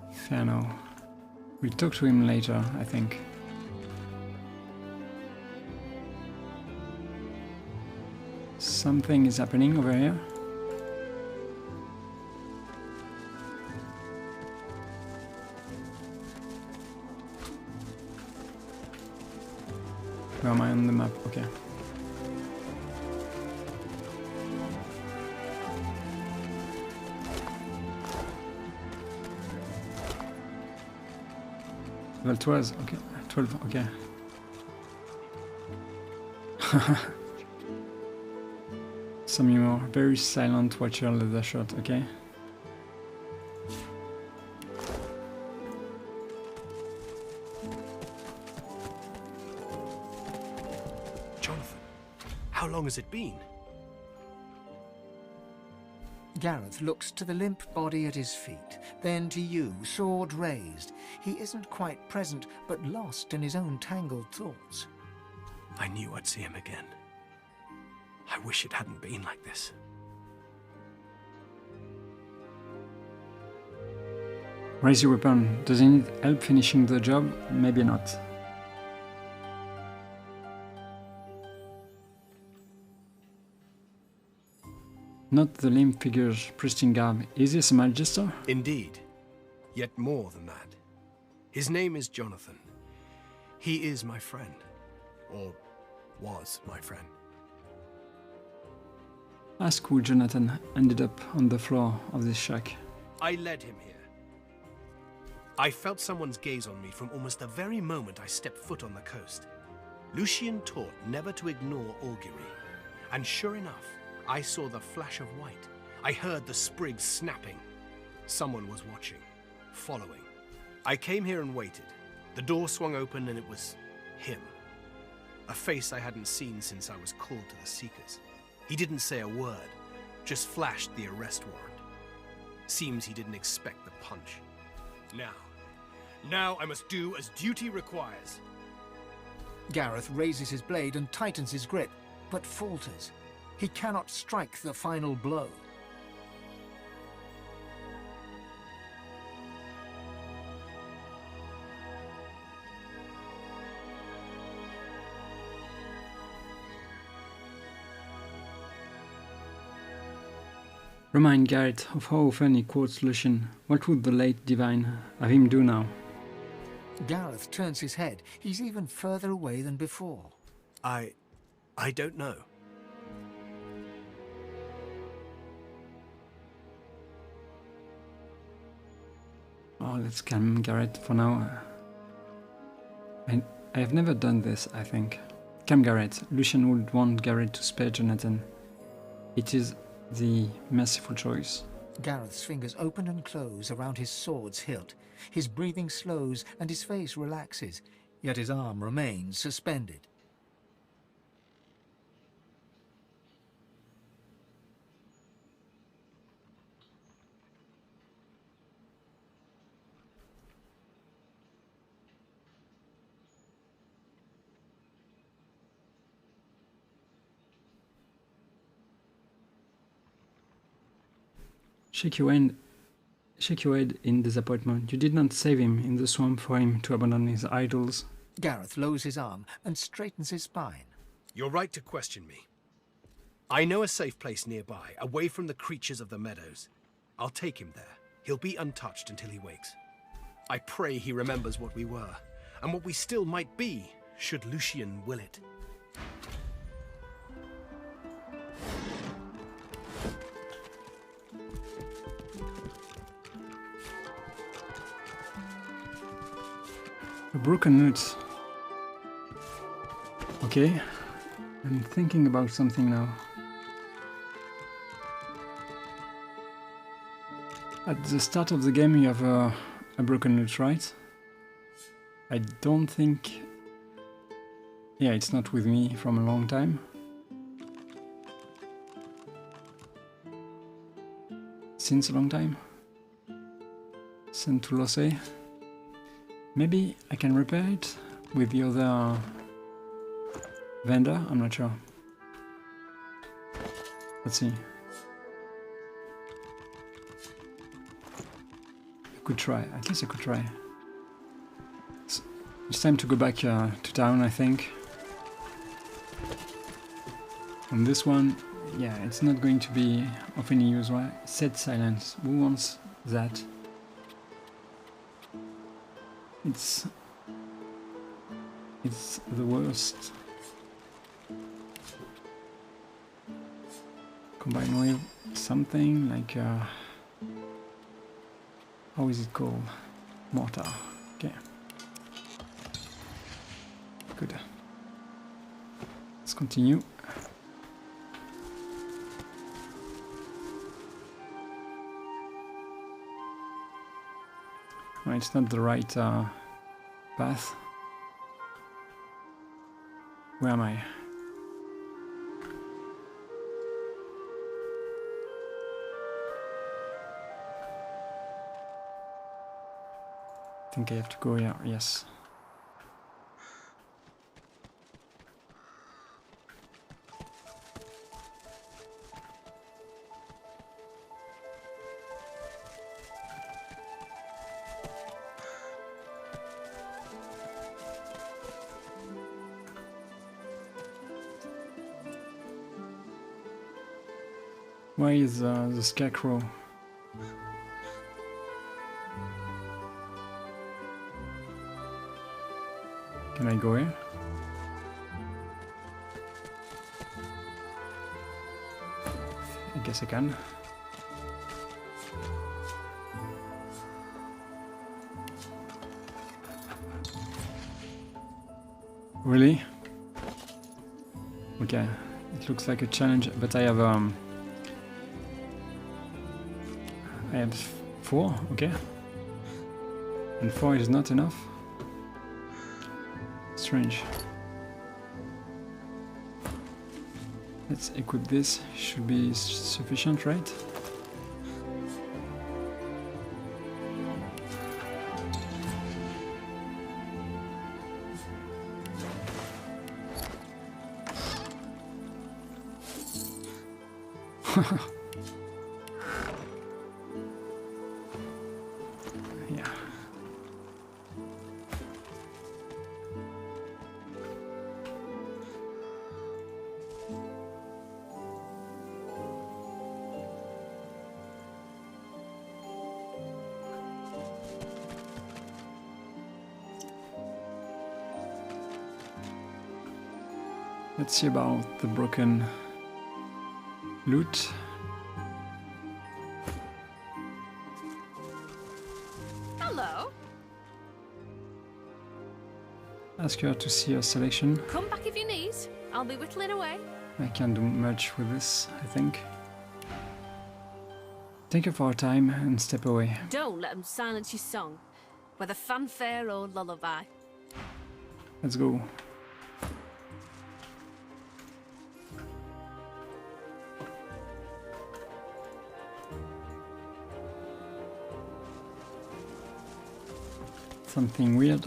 Inferno. We'll talk to him later, I think. Something is happening over here. Where am I on the map? Okay. Level 12, okay. 12, okay. Some more. Very silent watcher leather shirt, okay. Jonathan, how long has it been? Gareth looks to the limp body at his feet, then to you, sword raised. He isn't quite present, but lost in his own tangled thoughts. I knew I'd see him again. I wish it hadn't been like this. Raise your weapon. Does he need help finishing the job? Maybe not. Not the limp figure's pristine garb. Is this a magister? Indeed. Yet more than that. His name is Jonathan. He is my friend. Or was my friend. Ask who Jonathan ended up on the floor of this shack. I led him here. I felt someone's gaze on me from almost the very moment I stepped foot on the coast. Lucian taught never to ignore augury. And sure enough, I saw the flash of white. I heard the sprigs snapping. Someone was watching, following. I came here and waited. The door swung open and it was him. A face I hadn't seen since I was called to the Seekers. He didn't say a word, just flashed the arrest warrant. Seems he didn't expect the punch. Now I must do as duty requires. Gareth raises his blade and tightens his grip, but falters. He cannot strike the final blow. Remind Garrett of how often he quotes Lucian. What would the late divine have him do now? Gareth turns his head. He's even further away than before. I don't know. Oh, let's calm Garrett for now. I have never done this, I think. Calm Garrett. Lucian would want Garrett to spare Jonathan. It is the merciful choice. Gareth's fingers open and close around his sword's hilt. His breathing slows and his face relaxes, yet his arm remains suspended. Shake your head in disappointment. You did not save him in the swamp for him to abandon his idols. Gareth lowers his arm and straightens his spine. You're right to question me. I know a safe place nearby, away from the creatures of the meadows. I'll take him there. He'll be untouched until he wakes. I pray he remembers what we were, and what we still might be, should Lucian will it. A broken nut. Okay, I'm thinking about something now. At the start of the game you have a broken nut, right? I don't think... Yeah, it's not with me from a long time. Since a long time. Sent to Lose. Maybe I can repair it with the other vendor, I'm not sure. Let's see. I could try, at least I could try. It's time to go back to town, I think. On this one, yeah, it's not going to be of any use, right? Set silence, who wants that? It's the worst. Combine with something like how is it called? Mortar. Okay. Good. Let's continue. Well, it's not the right path. Where am I? I think I have to go here, yes. Why is the scarecrow? Can I go here? I guess I can. Really? Okay, it looks like a challenge, but I have 4, okay. And 4 is not enough. Strange. Let's equip this, should be sufficient, right? Yeah. Let's see about the broken loot. Hello. Ask her to see her selection. Come back if you need. I'll be whittling away. I can't do much with this, I think. Thank you for your time and step away. Don't let them silence your song, whether fanfare or lullaby. Let's go. Something weird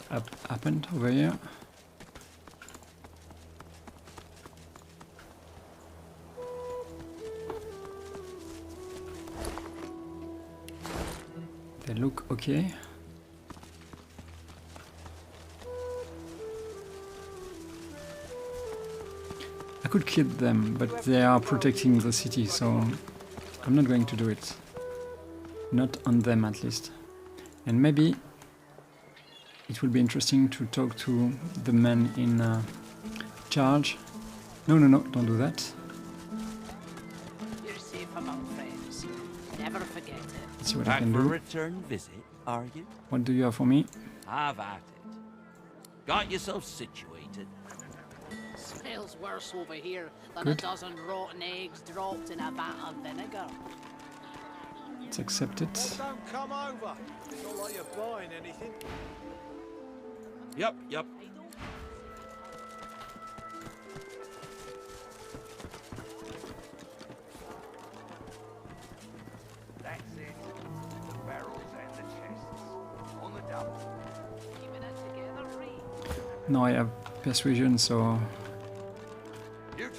happened over here. They look okay. I could kill them, but they are protecting the city, so I'm not going to do it. Not on them, at least. And maybe it will be interesting to talk to the man in charge. No, don't do that. You're safe among friends. Never forget it. Let's see what I can do. Return visit, are you? What do you have for me? Have at it. Got yourself situated. Smells worse over here than Good. a dozen rotten eggs dropped in a vat of vinegar. Let's accept it. Well, don't come over. It's not like you're buying anything. Yep. That's it. The barrels and the chests. On the double. Keeping it together, Reed. Now I have persuasion, so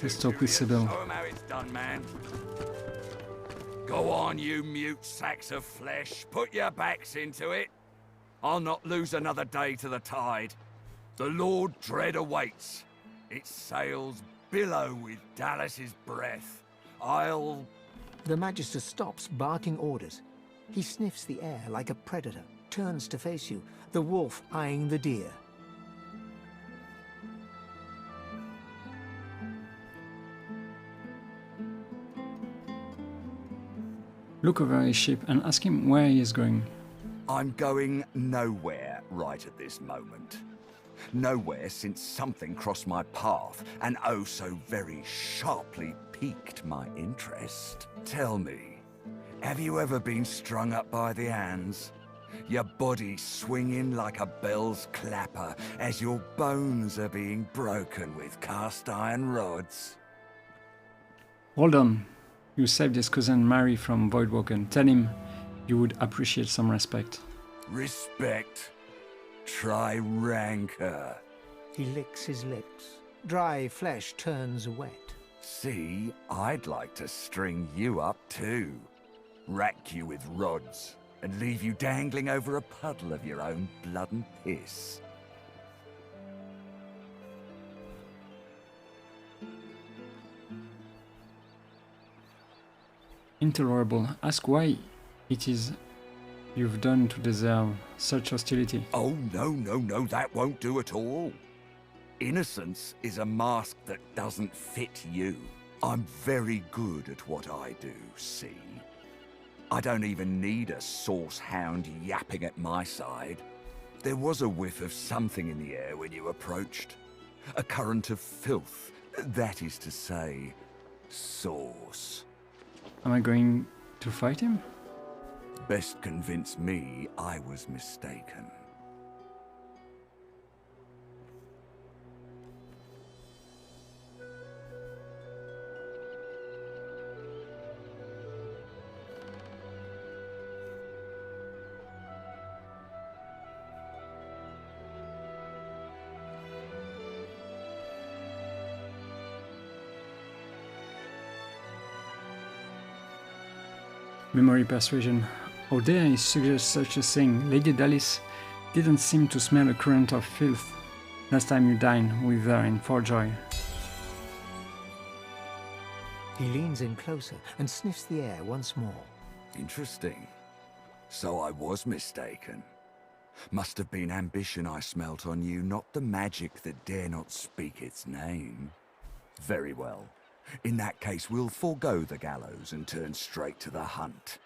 let's talk with Sibyl. Show 'em how it's done, man. Go on, you mute sacks of flesh. Put your backs into it. I'll not lose another day to the tide. The Lord Dread awaits. Its sails billow with Dallas's breath. I'll... The Magister stops, barking orders. He sniffs the air like a predator, turns to face you, the wolf eyeing the deer. Look over his ship and ask him where he is going. I'm going nowhere right at this moment. Nowhere since something crossed my path and oh so very sharply piqued my interest. Tell me, have you ever been strung up by the hands? Your body swinging like a bell's clapper as your bones are being broken with cast iron rods? Hold on. You saved his cousin Mary from Voidwalken. Tell him you would appreciate some respect. Respect. Try rancor. He licks his lips. Dry flesh turns wet. See, I'd like to string you up too. Rack you with rods and leave you dangling over a puddle of your own blood and piss. Intolerable. Ask why it is you've done to deserve such hostility. Oh, no, that won't do at all. Innocence is a mask that doesn't fit you. I'm very good at what I do, see? I don't even need a sauce hound yapping at my side. There was a whiff of something in the air when you approached. A current of filth, that is to say, sauce. Am I going to fight him? Best convince me I was mistaken. Memory persuasion. How dare he suggest such a thing? Lady Dallas didn't seem to smell a current of filth last time you dined with her in Fortjoy. He leans in closer and sniffs the air once more. Interesting. So I was mistaken. Must have been ambition I smelt on you, not the magic that dare not speak its name. Very well. In that case, we'll forego the gallows and turn straight to the hunt.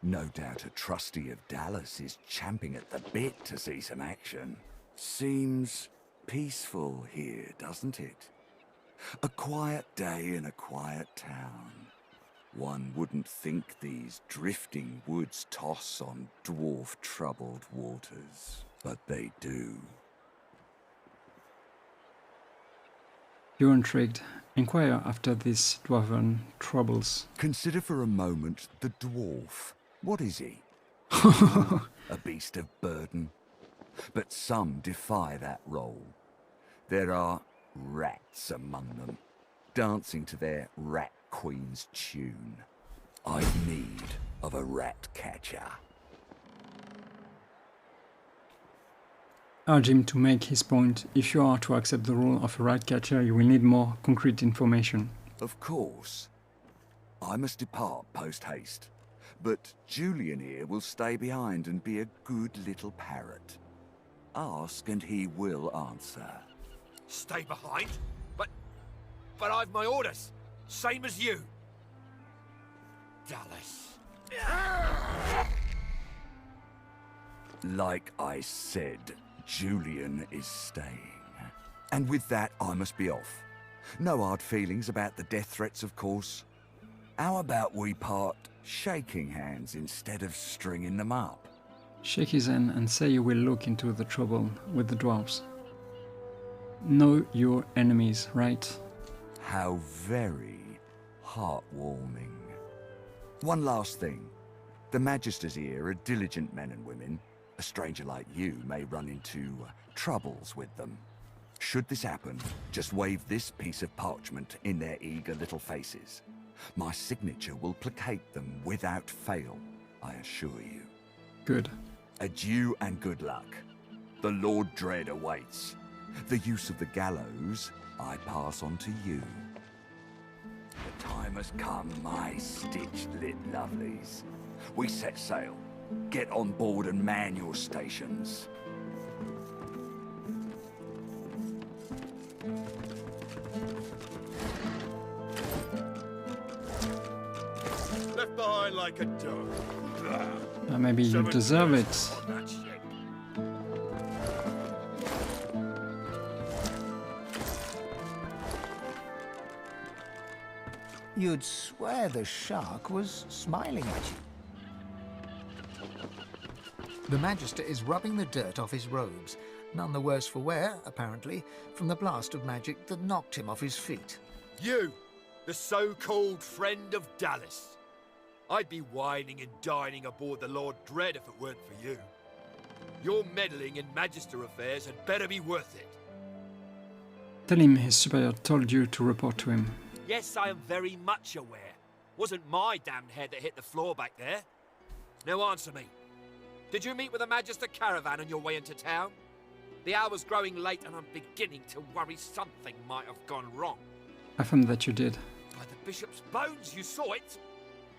No doubt a trustee of Dallas is champing at the bit to see some action. Seems peaceful here, doesn't it? A quiet day in a quiet town. One wouldn't think these drifting woods toss on dwarf-troubled waters, but they do. You're intrigued. Inquire after these dwarven troubles. Consider for a moment the dwarf. What is he? A beast of burden. But some defy that role. There are rats among them, dancing to their rat queen's tune. I've need of a rat catcher. Urge him to make his point. If you are to accept the role of a rat catcher, you will need more concrete information. Of course. I must depart post-haste, but Julian here will stay behind and be a good little parrot. Ask and he will answer. Stay behind? But I've my orders. Same as you. Dallas. Like I said, Julian is staying. And with that, I must be off. No hard feelings about the death threats, of course. How about we part shaking hands instead of stringing them up? Shake his hand and say you will look into the trouble with the dwarves. Know your enemies, right? How very heartwarming. One last thing. The Magisters here are diligent men and women. A stranger like you may run into troubles with them. Should this happen, just wave this piece of parchment in their eager little faces. My signature will placate them without fail, I assure you. Good. Adieu and good luck. The Lord Dread awaits. The use of the gallows I pass on to you. The time has come, my stitched-lit lovelies. We set sail. Get on board and man your stations. Left behind like a dog. Maybe you deserve it. You'd swear the shark was smiling at you. The Magister is rubbing the dirt off his robes, none the worse for wear, apparently, from the blast of magic that knocked him off his feet. You, the so-called friend of Dallas. I'd be whining and dining aboard the Lord Dread if it weren't for you. Your meddling in Magister affairs had better be worth it. Tell him his superior told you to report to him. Yes, I am very much aware. Wasn't my damned head that hit the floor back there. Now answer me. Did you meet with a Magister caravan on your way into town? The hour's growing late and I'm beginning to worry something might have gone wrong. I found that you did. By the bishop's bones, you saw it?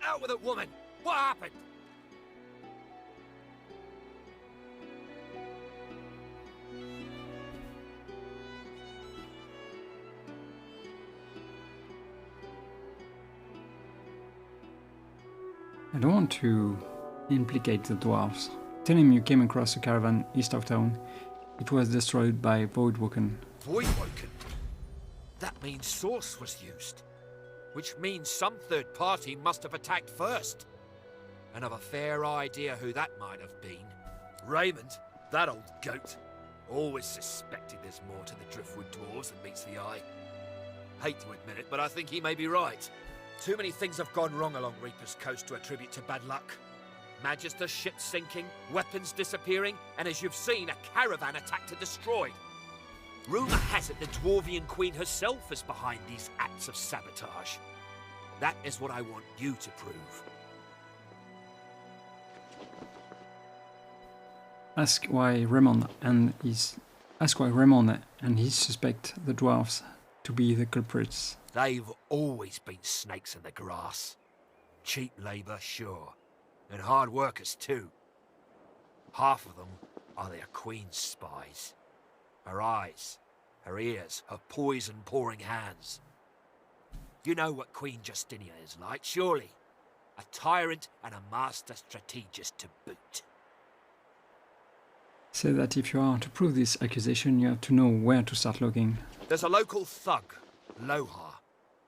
Out with it, woman! What happened? I don't want to implicate the dwarves. Tell him you came across a caravan east of town. It was destroyed by Voidwoken. Voidwoken? That means Source was used. Which means some third party must have attacked first. And I've a fair idea who that might have been. Raymond, that old goat. Always suspected there's more to the Driftwood dwarves than meets the eye. Hate to admit it, but I think he may be right. Too many things have gone wrong along Reaper's Coast to attribute to bad luck. Magister ships sinking, weapons disappearing, and as you've seen, a caravan attacked and destroyed. Rumour has it the Dwarvian Queen herself is behind these acts of sabotage. That is what I want you to prove. Ask why Raymond and his suspect the dwarves to be the culprits. They've always been snakes in the grass. Cheap labour, sure. And hard workers, too. Half of them are their queen's spies. Her eyes, her ears, her poison-pouring hands. You know what Queen Justinia is like, surely. A tyrant and a master strategist to boot. Say that if you are to prove this accusation, you have to know where to start looking. There's a local thug, Lohar.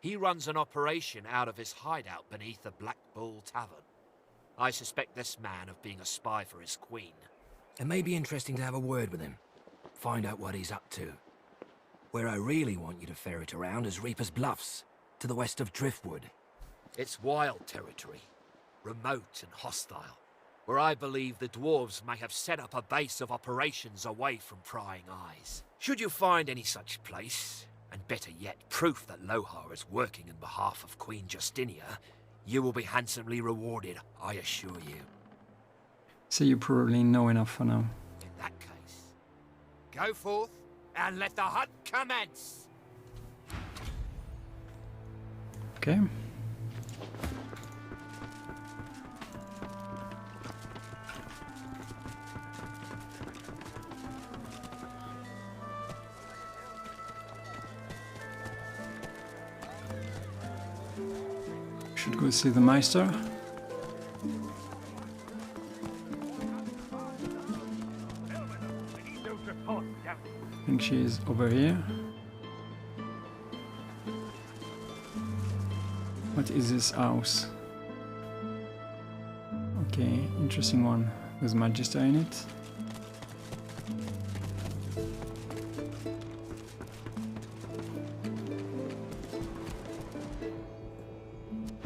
He runs an operation out of his hideout beneath the Black Bull Tavern. I suspect this man of being a spy for his queen. It may be interesting to have a word with him. Find out what he's up to. Where I really want you to ferret around is Reaper's Bluffs, to the west of Driftwood. It's wild territory, remote and hostile, where I believe the dwarves may have set up a base of operations away from prying eyes. Should you find any such place, and better yet, proof that Lohar is working in behalf of Queen Justinia, you will be handsomely rewarded, I assure you. So you probably know enough for now. In that case, go forth and let the hunt commence! Okay. Should go see the Meistr. I think she is over here. What is this house? Okay, interesting one. There's Magister in it.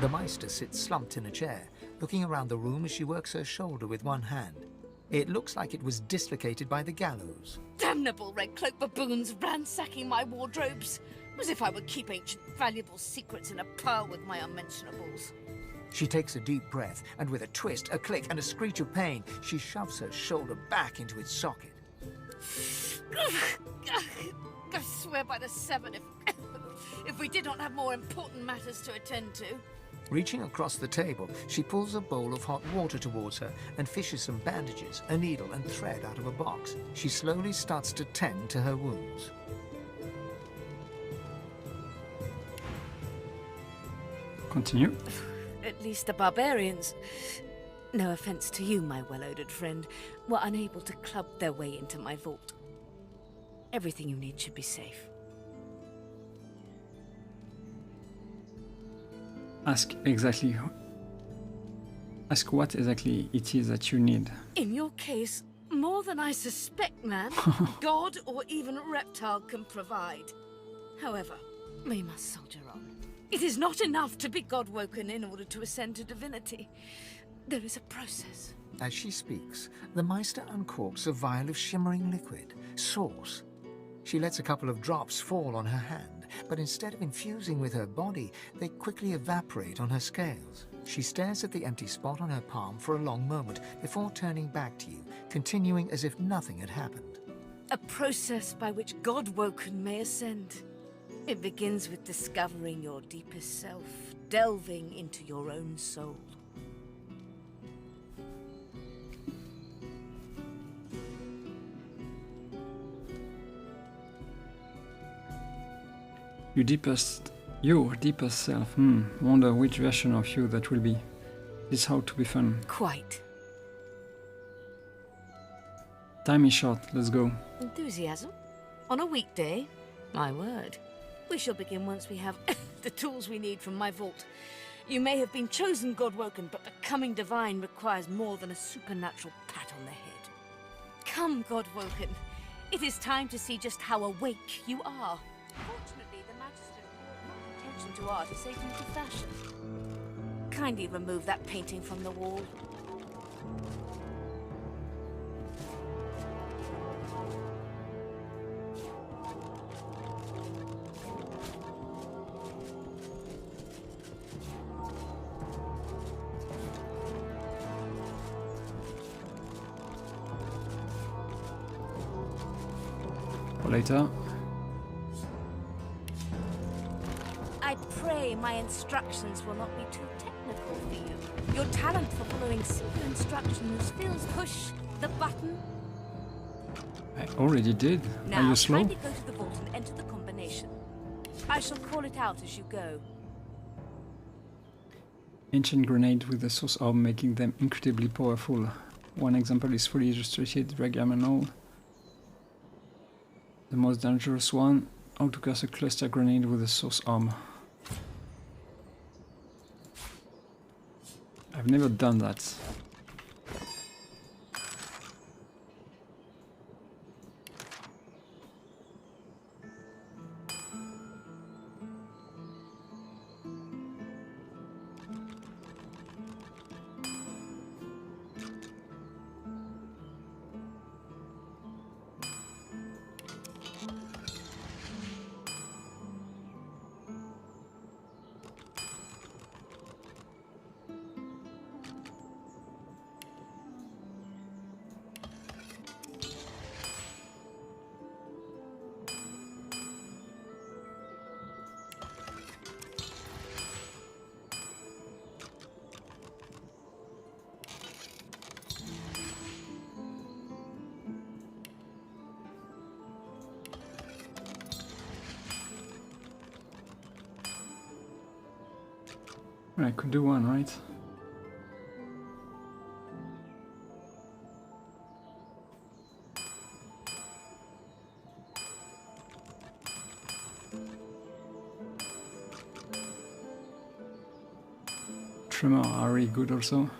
The Meistr sits slumped in a chair, looking around the room as she works her shoulder with one hand. It looks like it was dislocated by the gallows. Damnable red cloak baboons ransacking my wardrobes, as if I would keep ancient valuable secrets in a pile with my unmentionables. She takes a deep breath, and with a twist, a click, and a screech of pain, she shoves her shoulder back into its socket. I swear by the seven, if we did not have more important matters to attend to. Reaching across the table, she pulls a bowl of hot water towards her and fishes some bandages, a needle and thread out of a box. She slowly starts to tend to her wounds. Continue. At least the barbarians, no offense to you, my well-odoured friend, were unable to club their way into my vault. Everything you need should be safe. Ask what exactly it is that you need. In your case, more than I suspect, man. God or even reptile can provide. However, we must soldier on. It is not enough to be God-woken in order to ascend to divinity. There is a process. As she speaks, the Meistr uncorks a vial of shimmering liquid, sauce. She lets a couple of drops fall on her hand, but instead of infusing with her body, they quickly evaporate on her scales. She stares at the empty spot on her palm for a long moment before turning back to you, continuing as if nothing had happened. A process by which God-woken may ascend. It begins with discovering your deepest self, delving into your own soul. Your deepest self. Wonder which version of you that will be. This how to be fun. Quite. Time is short, let's go. Enthusiasm? On a weekday? My word. We shall begin once we have the tools we need from my vault. You may have been chosen God-woken, but becoming divine requires more than a supernatural pat on the head. Come, God-woken. It is time to see just how awake you are. Fortunately, the Magister paid no attention to art as they do to fashion. Kindly remove that painting from the wall. Later. I pray my instructions will not be too technical for you. Your talent for following simple instructions feels push the button. I already did. Now, Are you slow? kindly go to the vault and enter the combination. I shall call it out as you go. Ancient grenade with the source orb, making them incredibly powerful. One example is fully illustrated Regamanol. The most dangerous one, how to cast a cluster grenade with a source orb. I've never done that. I could do one, right? Tremor are really good also.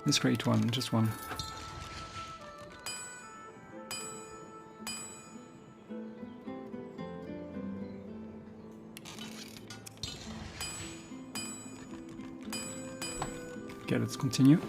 Let's create one, just one. Okay, let's continue.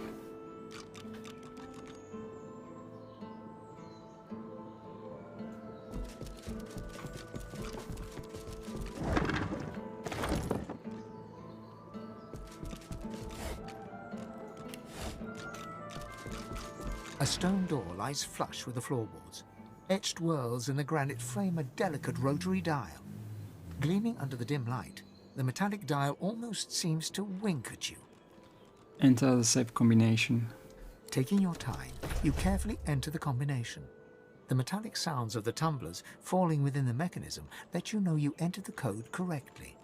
A stone door lies flush with the floorboards. Etched whorls in the granite frame a delicate rotary dial. Gleaming under the dim light, the metallic dial almost seems to wink at you. Enter the safe combination. Taking your time, you carefully enter the combination. The metallic sounds of the tumblers falling within the mechanism let you know you entered the code correctly.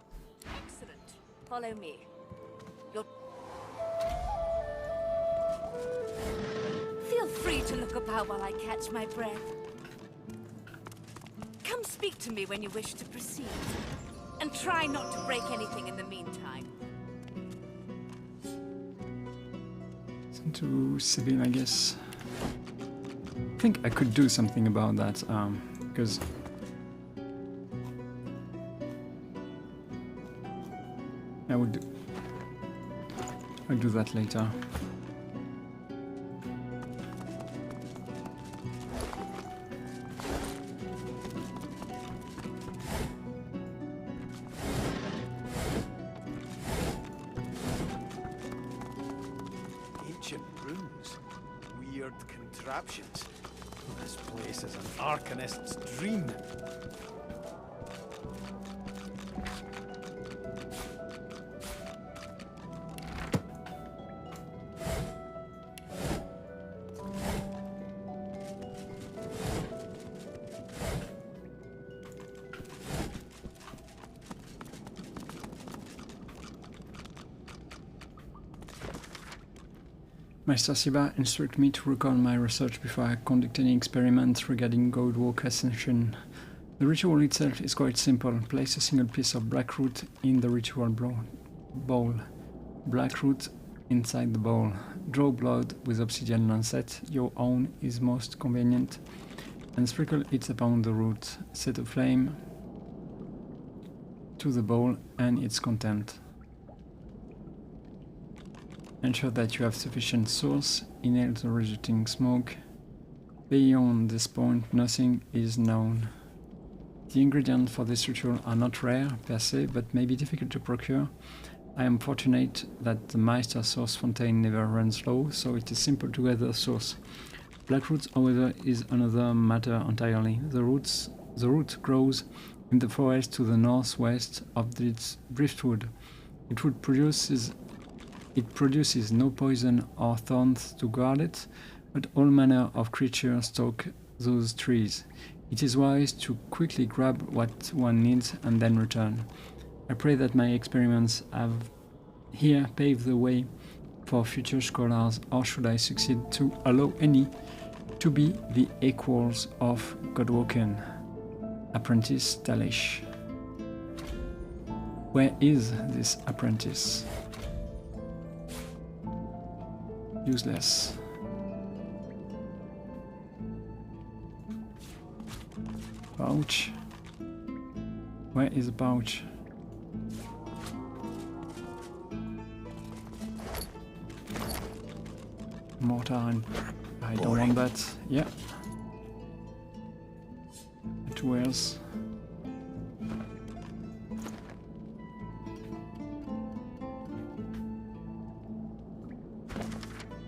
Excellent. Follow me. Feel free to look about while I catch my breath. Come speak to me when you wish to proceed. And try not to break anything in the meantime. Send to Siva, I guess. I think I could do something about that, because I'll do that later. Ancient runes, weird contraptions. This place is an arcanist's dream. Meistr Siva instructed me to record my research before I conduct any experiments regarding Goldwalk Ascension. The ritual itself is quite simple. Place a single piece of black root in the ritual bowl. Black root inside the bowl. Draw blood with obsidian lancet. Your own is most convenient. And sprinkle it upon the root. Set a flame to the bowl and its content. Ensure that you have sufficient source, inhale the resulting smoke. Beyond this point, nothing is known. The ingredients for this ritual are not rare per se, but may be difficult to procure. I am fortunate that the Meistr source fountain never runs low, so it is simple to gather source. Blackroot, however, is another matter entirely. The root grows in the forest to the northwest of its driftwood. It produces no poison or thorns to guard it, but all manner of creatures stalk those trees. It is wise to quickly grab what one needs and then return. I pray that my experiments have here paved the way for future scholars, or should I succeed to allow any to be the equals of Godwalken. Apprentice Talish. Where is this apprentice? Useless. Pouch. Where is the pouch? Mortar and I don't want that. Yeah. It wears.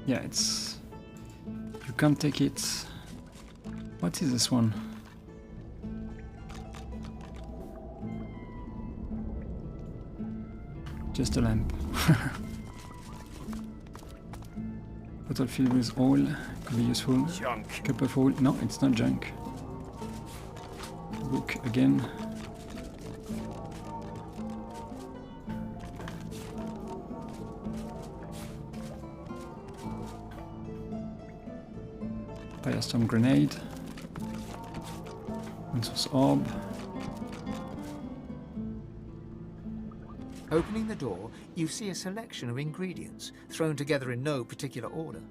Yeah, it's... You can't take it. What is this one? Just a lamp. Bottle filled with oil. Could be useful. Junk. Cup of oil. No, it's not junk. Book again. Firestorm grenade. One source orb. Opening the door, you see a selection of ingredients, thrown together in no particular order.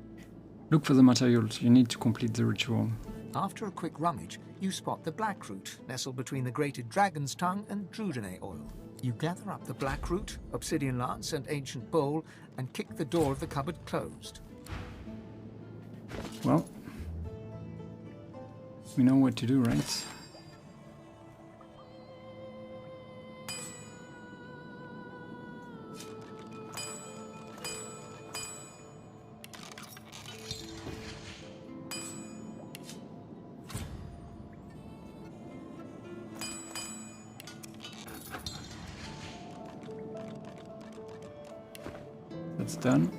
Look for the materials you need to complete the ritual. After a quick rummage, you spot the blackroot, nestled between the grated dragon's tongue and Drudene oil. You gather up the blackroot, obsidian lance, and ancient bowl, and kick the door of the cupboard closed. Well, we know what to do, right? That's done.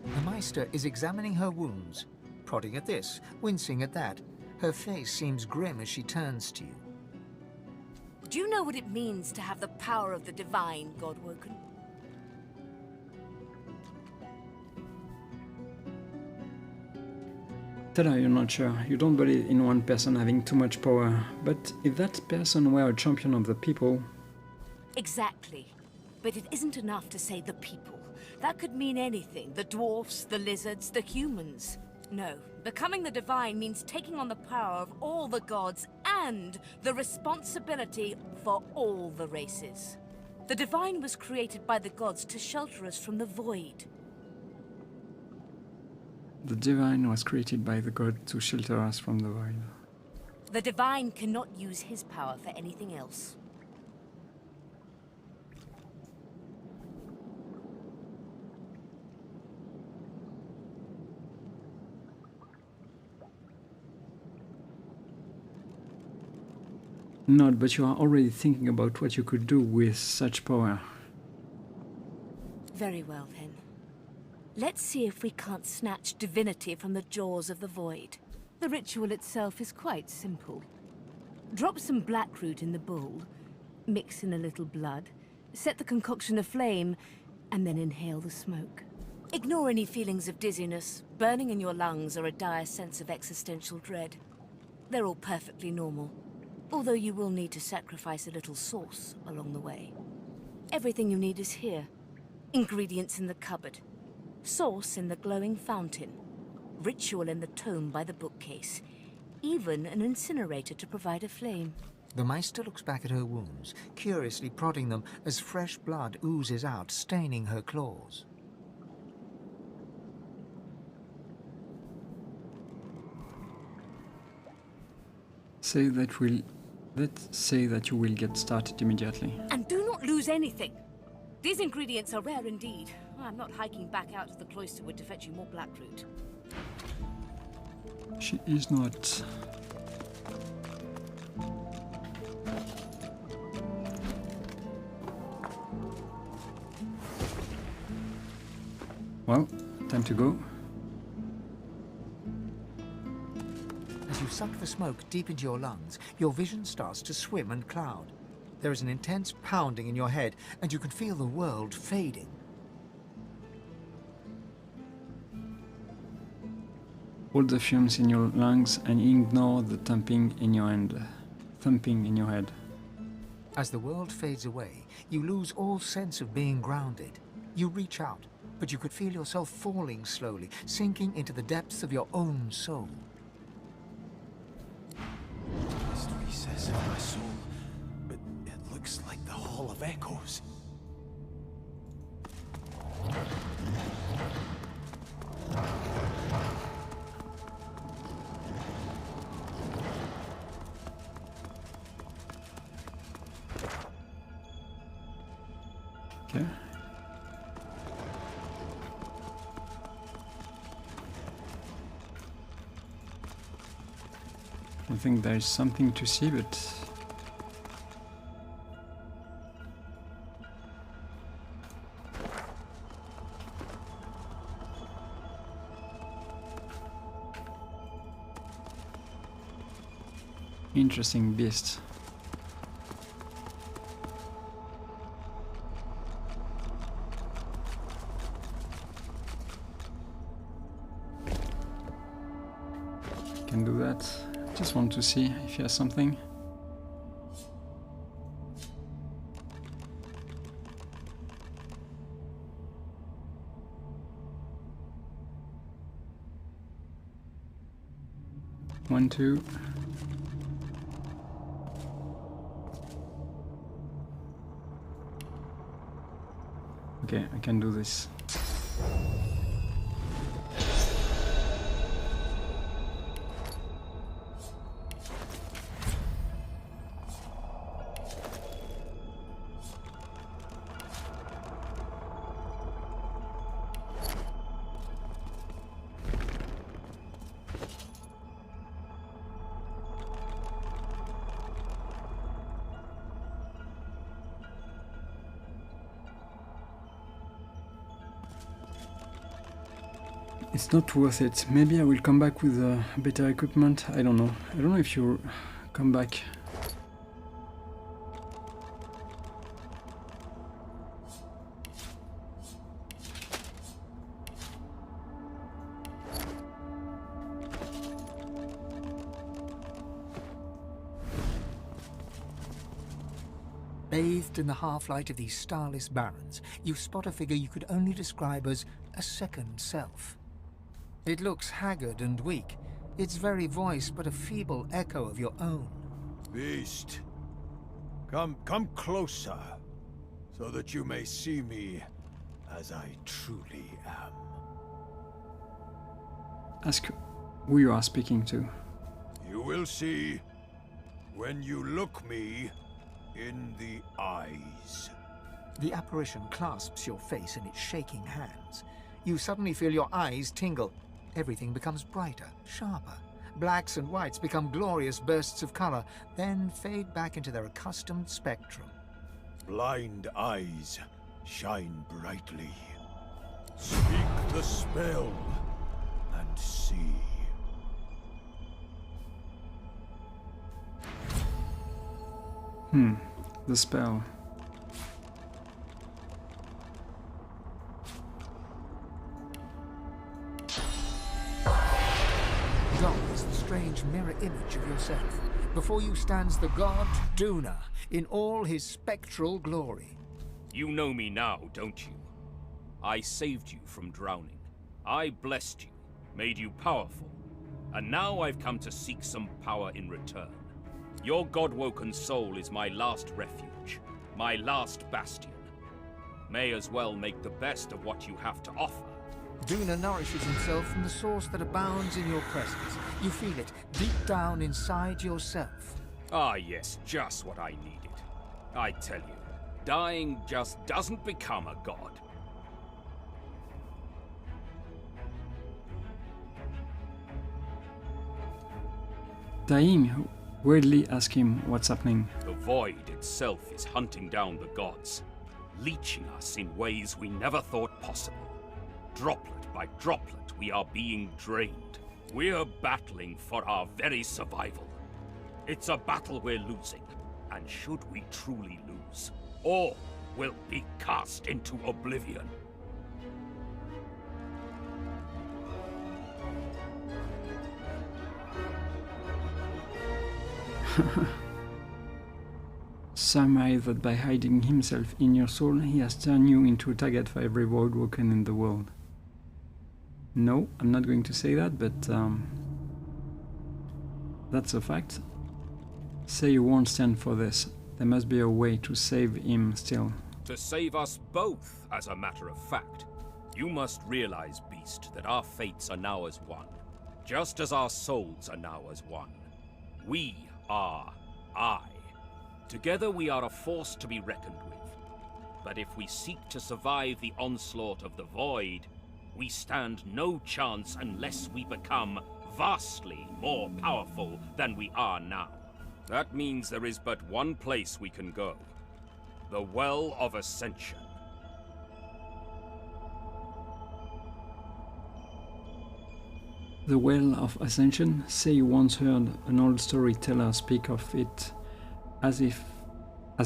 The Meistr is examining her wounds, prodding at this, wincing at that. Her face seems grim as she turns to you. Do you know what it means to have the power of the divine, Godwoken? Tell her you're not sure. You don't believe in one person having too much power. But if that person were a champion of the people... Exactly. But it isn't enough to say the people. That could mean anything. The dwarfs, the lizards, the humans. No. Becoming the divine means taking on the power of all the gods and the responsibility for all the races. The divine was created by the gods to shelter us from the void. The divine was created by the god to shelter us from the void. The divine cannot use his power for anything else. Not, but you are already thinking about what you could do with such power. Very well, then. Let's see if we can't snatch divinity from the jaws of the void. The ritual itself is quite simple. Drop some blackroot in the bowl, mix in a little blood, set the concoction aflame, and then inhale the smoke. Ignore any feelings of dizziness, burning in your lungs, or a dire sense of existential dread. They're all perfectly normal. Although you will need to sacrifice a little sauce along the way. Everything you need is here. Ingredients in the cupboard. Sauce in the glowing fountain. Ritual in the tome by the bookcase. Even an incinerator to provide a flame. The Meistr looks back at her wounds, curiously prodding them as fresh blood oozes out, staining her claws. Let's say that you will get started immediately. And do not lose anything. These ingredients are rare indeed. I'm not hiking back out to the cloisterwood to fetch you more blackroot. She is not. Well, time to go. As you suck the smoke deep into your lungs, your vision starts to swim and cloud. There is an intense pounding in your head, and you can feel the world fading. Hold the fumes in your lungs and ignore the thumping in your head. As the world fades away, you lose all sense of being grounded. You reach out, but you could feel yourself falling slowly, sinking into the depths of your own soul. This recess of my soul, but it looks like the Hall of Echoes. Okay. I think there's something to see, but interesting beast. Can do that. Just want to see if he has something. One, two. Okay, I can do this. It's not worth it. Maybe I will come back with better equipment. I don't know. I don't know if you come back. Bathed in the half-light of these starless barrens, you spot a figure you could only describe as a second self. It looks haggard and weak, its very voice but a feeble echo of your own. Beast, come closer, so that you may see me as I truly am. Ask who you are speaking to. You will see when you look me in the eyes. The apparition clasps your face in its shaking hands. You suddenly feel your eyes tingle. Everything becomes brighter, sharper. Blacks and whites become glorious bursts of color, then fade back into their accustomed spectrum. Blind eyes shine brightly. Speak the spell and see. The spell. Gone is the strange mirror image of yourself. Before you stands the god Duna in all his spectral glory. You know me now, don't you? I saved you from drowning. I blessed you, made you powerful. And now I've come to seek some power in return. Your god-woken soul is my last refuge, my last bastion. May as well make the best of what you have to offer. Duna nourishes himself from the source that abounds in your presence. You feel it deep down inside yourself. Ah yes, just what I needed. I tell you, dying just doesn't become a god. Dying, weirdly ask him what's happening. The void itself is hunting down the gods, leeching us in ways we never thought possible. Droplet by droplet, we are being drained. We're battling for our very survival. It's a battle we're losing, and should we truly lose, all will be cast into oblivion. Surmise that by hiding himself in your soul, he has turned you into a target for every Voidwalker in the world. No, I'm not going to say that, but that's a fact. Say you won't stand for this. There must be a way to save him still. To save us both, as a matter of fact. You must realize, Beast, that our fates are now as one. Just as our souls are now as one. We are I. Together we are a force to be reckoned with. But if we seek to survive the onslaught of the Void, we stand no chance unless we become vastly more powerful than we are now. That means there is but one place we can go. The Well of Ascension. The Well of Ascension. Say you once heard an old storyteller speak of it as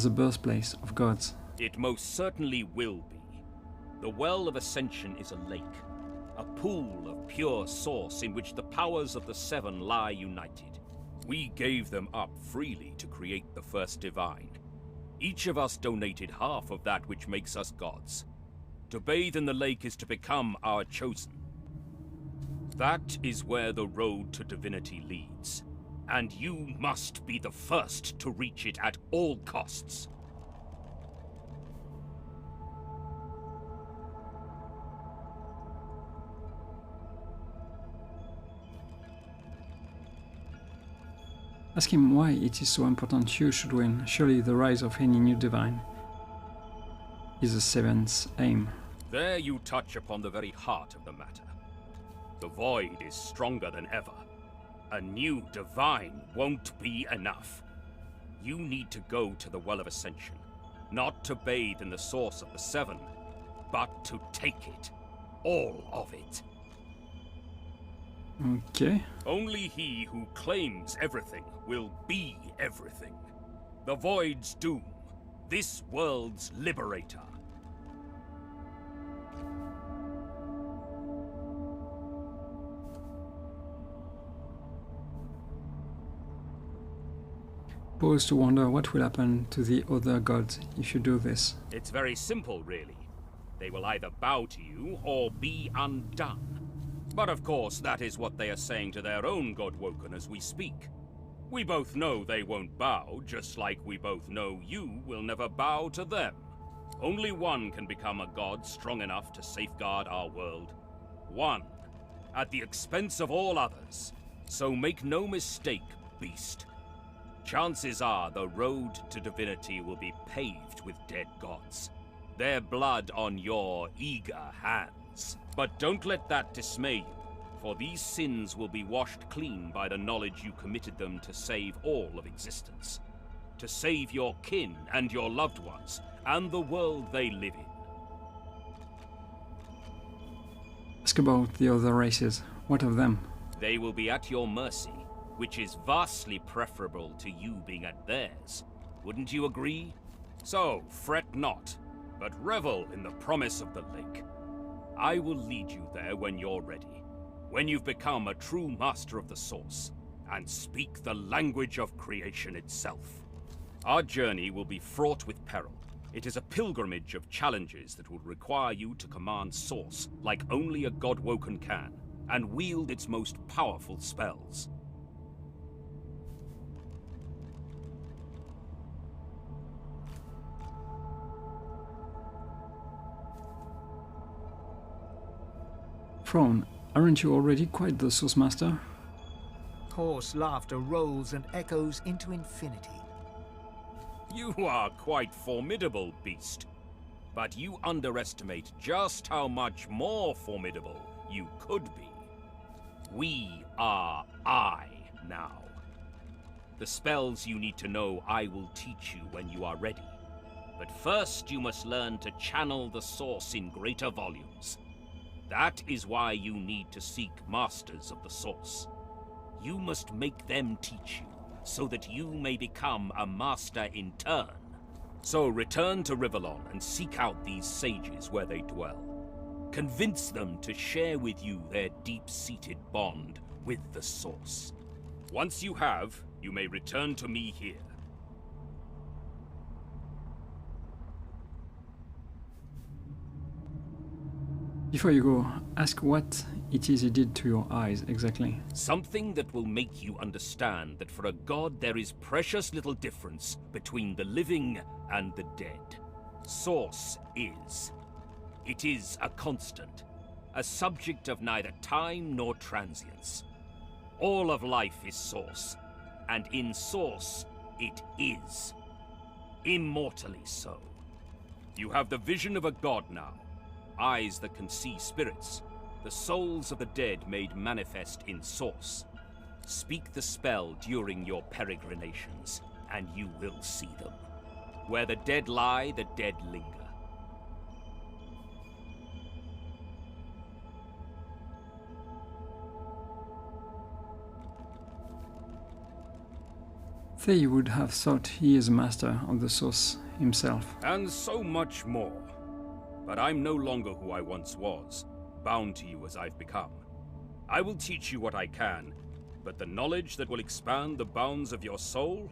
a birthplace of gods. It most certainly will be. The Well of Ascension is a lake, a pool of pure source in which the powers of the Seven lie united. We gave them up freely to create the first divine. Each of us donated half of that which makes us gods. To bathe in the lake is to become our chosen. That is where the road to divinity leads. And you must be the first to reach it at all costs. Ask him why it is so important you should win. Surely the rise of any new divine is the Seven's aim. There you touch upon the very heart of the matter. The Void is stronger than ever. A new divine won't be enough. You need to go to the Well of Ascension, not to bathe in the source of the Seven, but to take it. All of it. Okay. Only he who claims everything will be everything. The Void's doom, this world's liberator. Pause to wonder what will happen to the other gods if you do this. It's very simple, really. They will either bow to you or be undone. But of course, that is what they are saying to their own Godwoken as we speak. We both know they won't bow, just like we both know you will never bow to them. Only one can become a god strong enough to safeguard our world. One, at the expense of all others. So make no mistake, Beast. Chances are the road to divinity will be paved with dead gods. Their blood on your eager hands. But don't let that dismay you, for these sins will be washed clean by the knowledge you committed them to save all of existence. To save your kin and your loved ones, and the world they live in. Ask about the other races. What of them? They will be at your mercy, which is vastly preferable to you being at theirs. Wouldn't you agree? So, fret not, but revel in the promise of the lake. I will lead you there when you're ready, when you've become a true master of the Source, and speak the language of creation itself. Our journey will be fraught with peril. It is a pilgrimage of challenges that will require you to command Source like only a Godwoken can, and wield its most powerful spells. Throne, aren't you already quite the Source Master? Hoarse laughter rolls and echoes into infinity. You are quite formidable, Beast. But you underestimate just how much more formidable you could be. We are I now. The spells you need to know I will teach you when you are ready. But first you must learn to channel the Source in greater volumes. That is why you need to seek masters of the source. You must make them teach you, so that you may become a master in turn. So return to Rivellon and seek out these sages where they dwell. Convince them to share with you their deep-seated bond with the source. Once you have, you may return to me here. Before you go, ask what it is he did to your eyes, exactly. Something that will make you understand that for a god there is precious little difference between the living and the dead. Source is. It is a constant, a subject of neither time nor transience. All of life is Source, and in Source it is. Immortally so. You have the vision of a god now. Eyes that can see spirits, the souls of the dead made manifest in Source. Speak the spell during your peregrinations, and you will see them. Where the dead lie, the dead linger. They would have thought he is a master of the source himself. And so much more. But I'm no longer who I once was, bound to you as I've become. I will teach you what I can, but the knowledge that will expand the bounds of your soul,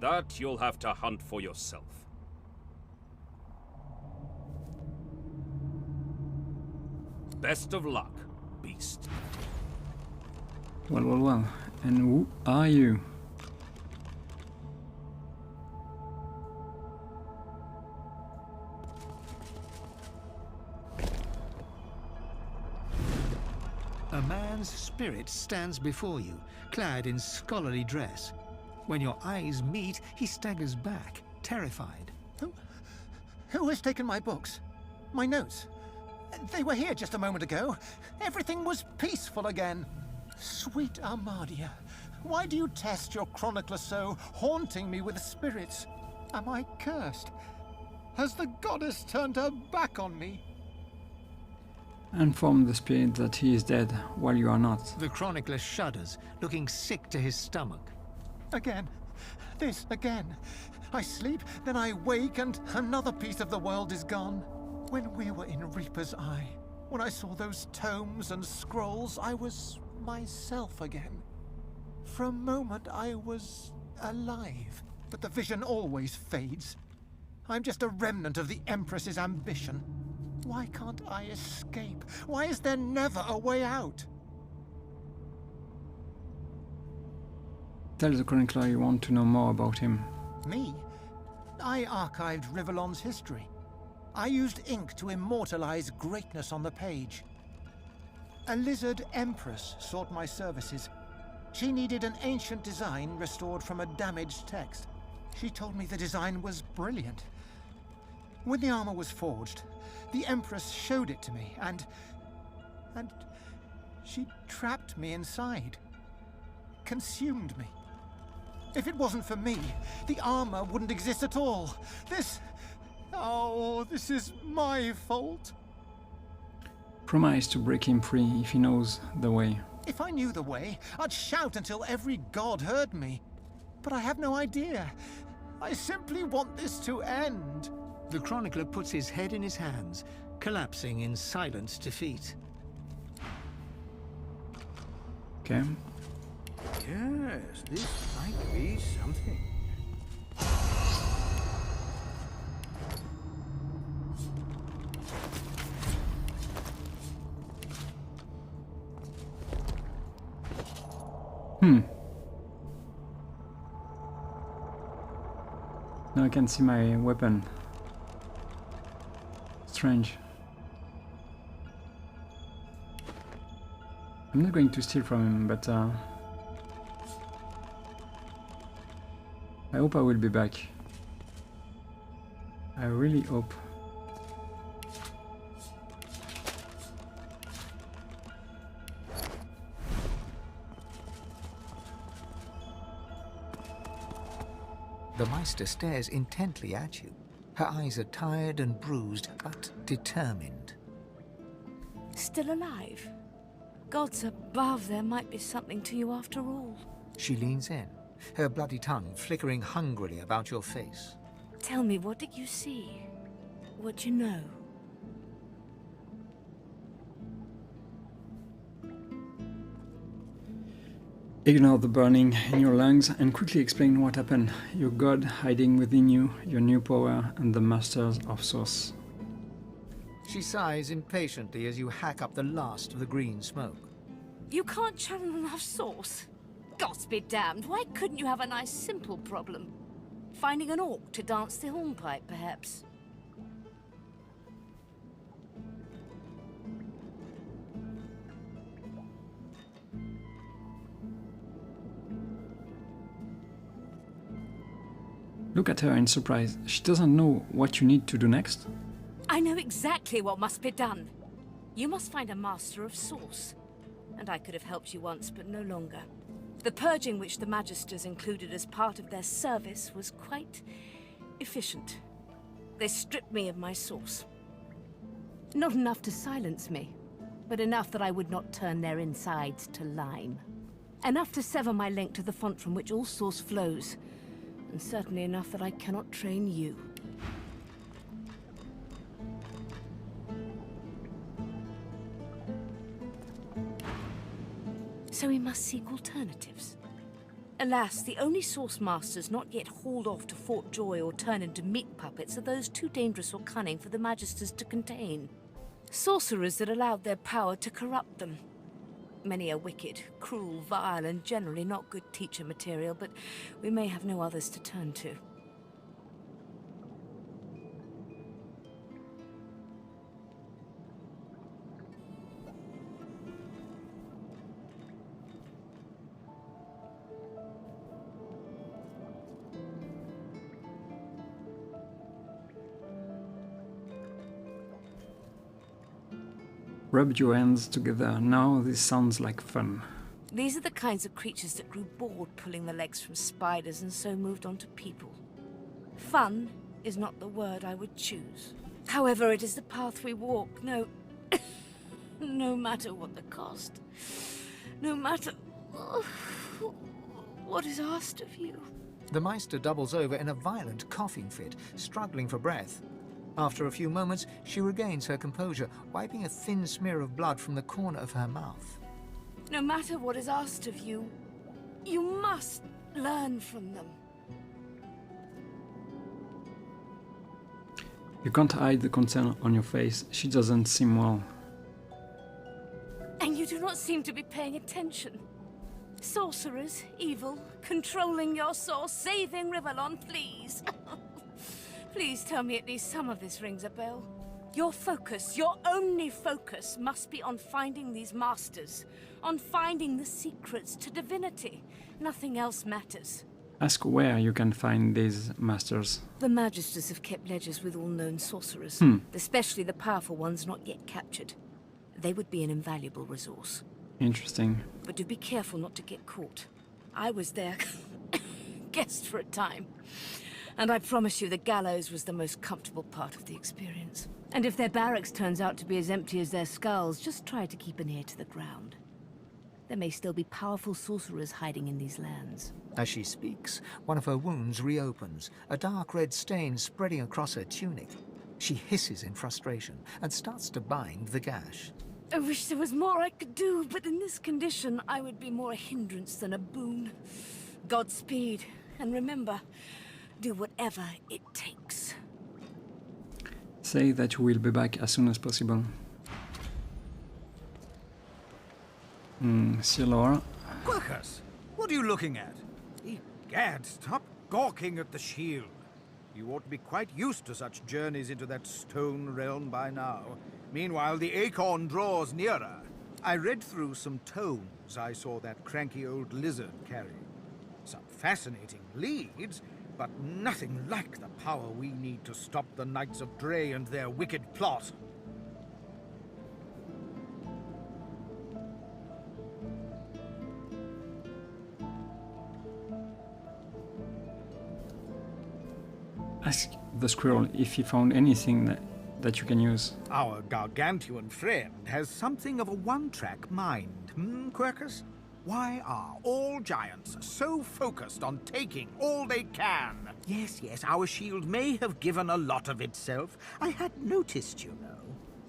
that you'll have to hunt for yourself. Best of luck, beast. Well. And who are you? A man's spirit stands before you, clad in scholarly dress. When your eyes meet, he staggers back, terrified. Who has taken my books? My notes? They were here just a moment ago. Everything was peaceful again. Sweet Armadia, why do you test your chronicler so, haunting me with spirits? Am I cursed? Has the goddess turned her back on me? Inform the spirit that he is dead, while you are not. The chronicler shudders, looking sick to his stomach. Again. This again. I sleep, then I wake, and another piece of the world is gone. When we were in Reaper's Eye, when I saw those tomes and scrolls, I was myself again. For a moment, I was alive, but the vision always fades. I'm just a remnant of the Empress's ambition. Why can't I escape? Why is there never a way out? Tell the chronicler you want to know more about him. Me? I archived Rivellon's history. I used ink to immortalize greatness on the page. A lizard empress sought my services. She needed an ancient design restored from a damaged text. She told me the design was brilliant. When the armor was forged, the Empress showed it to me, and she trapped me inside. Consumed me. If it wasn't for me, the armor wouldn't exist at all. This is my fault. Promise to break him free if he knows the way. If I knew the way, I'd shout until every god heard me. But I have no idea. I simply want this to end. The chronicler puts his head in his hands, collapsing in silent defeat. Okay. Yes, this might be something. Now I can see my weapon. Strange. I'm not going to steal from him, but I hope I will be back. I really hope. The Meistr stares intently at you. Her eyes are tired and bruised, but determined. Stay still alive? Gods above, there might be something to you after all. She leans in, her bloody tongue flickering hungrily about your face. Tell me, what did you see? What you know? Ignore the burning in your lungs and quickly explain what happened. Your god hiding within you, your new power, and the masters of Source. She sighs impatiently as you hack up the last of the green smoke. You can't channel enough Source? Gods be damned, why couldn't you have a nice simple problem? Finding an orc to dance the hornpipe, perhaps? Look at her in surprise. She doesn't know what you need to do next. I know exactly what must be done. You must find a master of Source. And I could have helped you once, but no longer. The purging which the Magisters included as part of their service was quite efficient. They stripped me of my Source. Not enough to silence me, but enough that I would not turn their insides to lime. Enough to sever my link to the font from which all Source flows. And certainly enough that I cannot train you. So we must seek alternatives. Alas, the only Source Masters not yet hauled off to Fort Joy or turn into meat puppets are those too dangerous or cunning for the Magisters to contain. Sorcerers that allowed their power to corrupt them. Many are wicked, cruel, vile, and generally not good teacher material, but we may have no others to turn to. Rub your hands together. Now this sounds like fun. These are the kinds of creatures that grew bored pulling the legs from spiders and so moved on to people. Fun is not the word I would choose. However, it is the path we walk, no matter what the cost. No matter what is asked of you. The Meistr doubles over in a violent coughing fit, struggling for breath. After a few moments, she regains her composure, wiping a thin smear of blood from the corner of her mouth. No matter what is asked of you, you must learn from them. You can't hide the concern on your face. She doesn't seem well. And you do not seem to be paying attention. Sorcerers, evil, controlling your source, saving Rivellon, please. Please tell me at least some of this rings a bell. Your focus, your only focus, must be on finding these masters, on finding the secrets to divinity. Nothing else matters. Ask where you can find these masters. The Magisters have kept ledgers with all known sorcerers, especially the powerful ones not yet captured. They would be an invaluable resource. Interesting. But do be careful not to get caught. I was their guest for a time. And I promise you the gallows was the most comfortable part of the experience. And if their barracks turns out to be as empty as their skulls, just try to keep an ear to the ground. There may still be powerful sorcerers hiding in these lands. As she speaks, one of her wounds reopens, a dark red stain spreading across her tunic. She hisses in frustration and starts to bind the gash. I wish there was more I could do, but in this condition, I would be more a hindrance than a boon. Godspeed, and remember, do whatever it takes. Say that you will be back as soon as possible. See you, Laura. Quackers, what are you looking at? Egad, stop gawking at the shield. You ought to be quite used to such journeys into that stone realm by now. Meanwhile, the acorn draws nearer. I read through some tomes I saw that cranky old lizard carry. Some fascinating leads, but nothing like the power we need to stop the Knights of Dre and their wicked plot. Ask the squirrel if he found anything that you can use. Our gargantuan friend has something of a one-track mind, Quercus? Why are all giants so focused on taking all they can? Yes, our shield may have given a lot of itself. I had noticed, you know.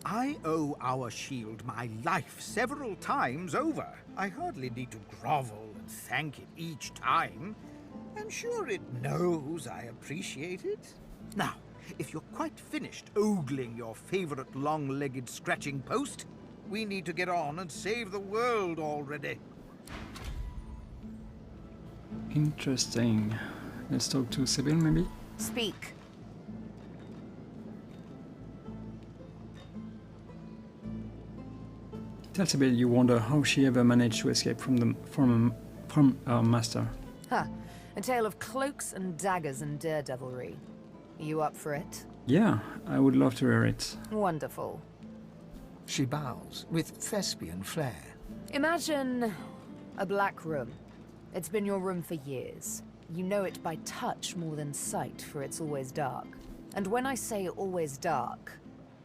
I owe our shield my life several times over. I hardly need to grovel and thank it each time. I'm sure it knows I appreciate it. Now, if you're quite finished ogling your favorite long-legged scratching post, we need to get on and save the world already. Interesting. Let's talk to Sibyl, maybe? Speak. Tell Sibyl you wonder how she ever managed to escape from her master. Ha! A tale of cloaks and daggers and daredevilry. Are you up for it? Yeah, I would love to hear it. Wonderful. She bows with thespian flair. Imagine a black room. It's been your room for years. You know it by touch more than sight, for it's always dark. And when I say always dark,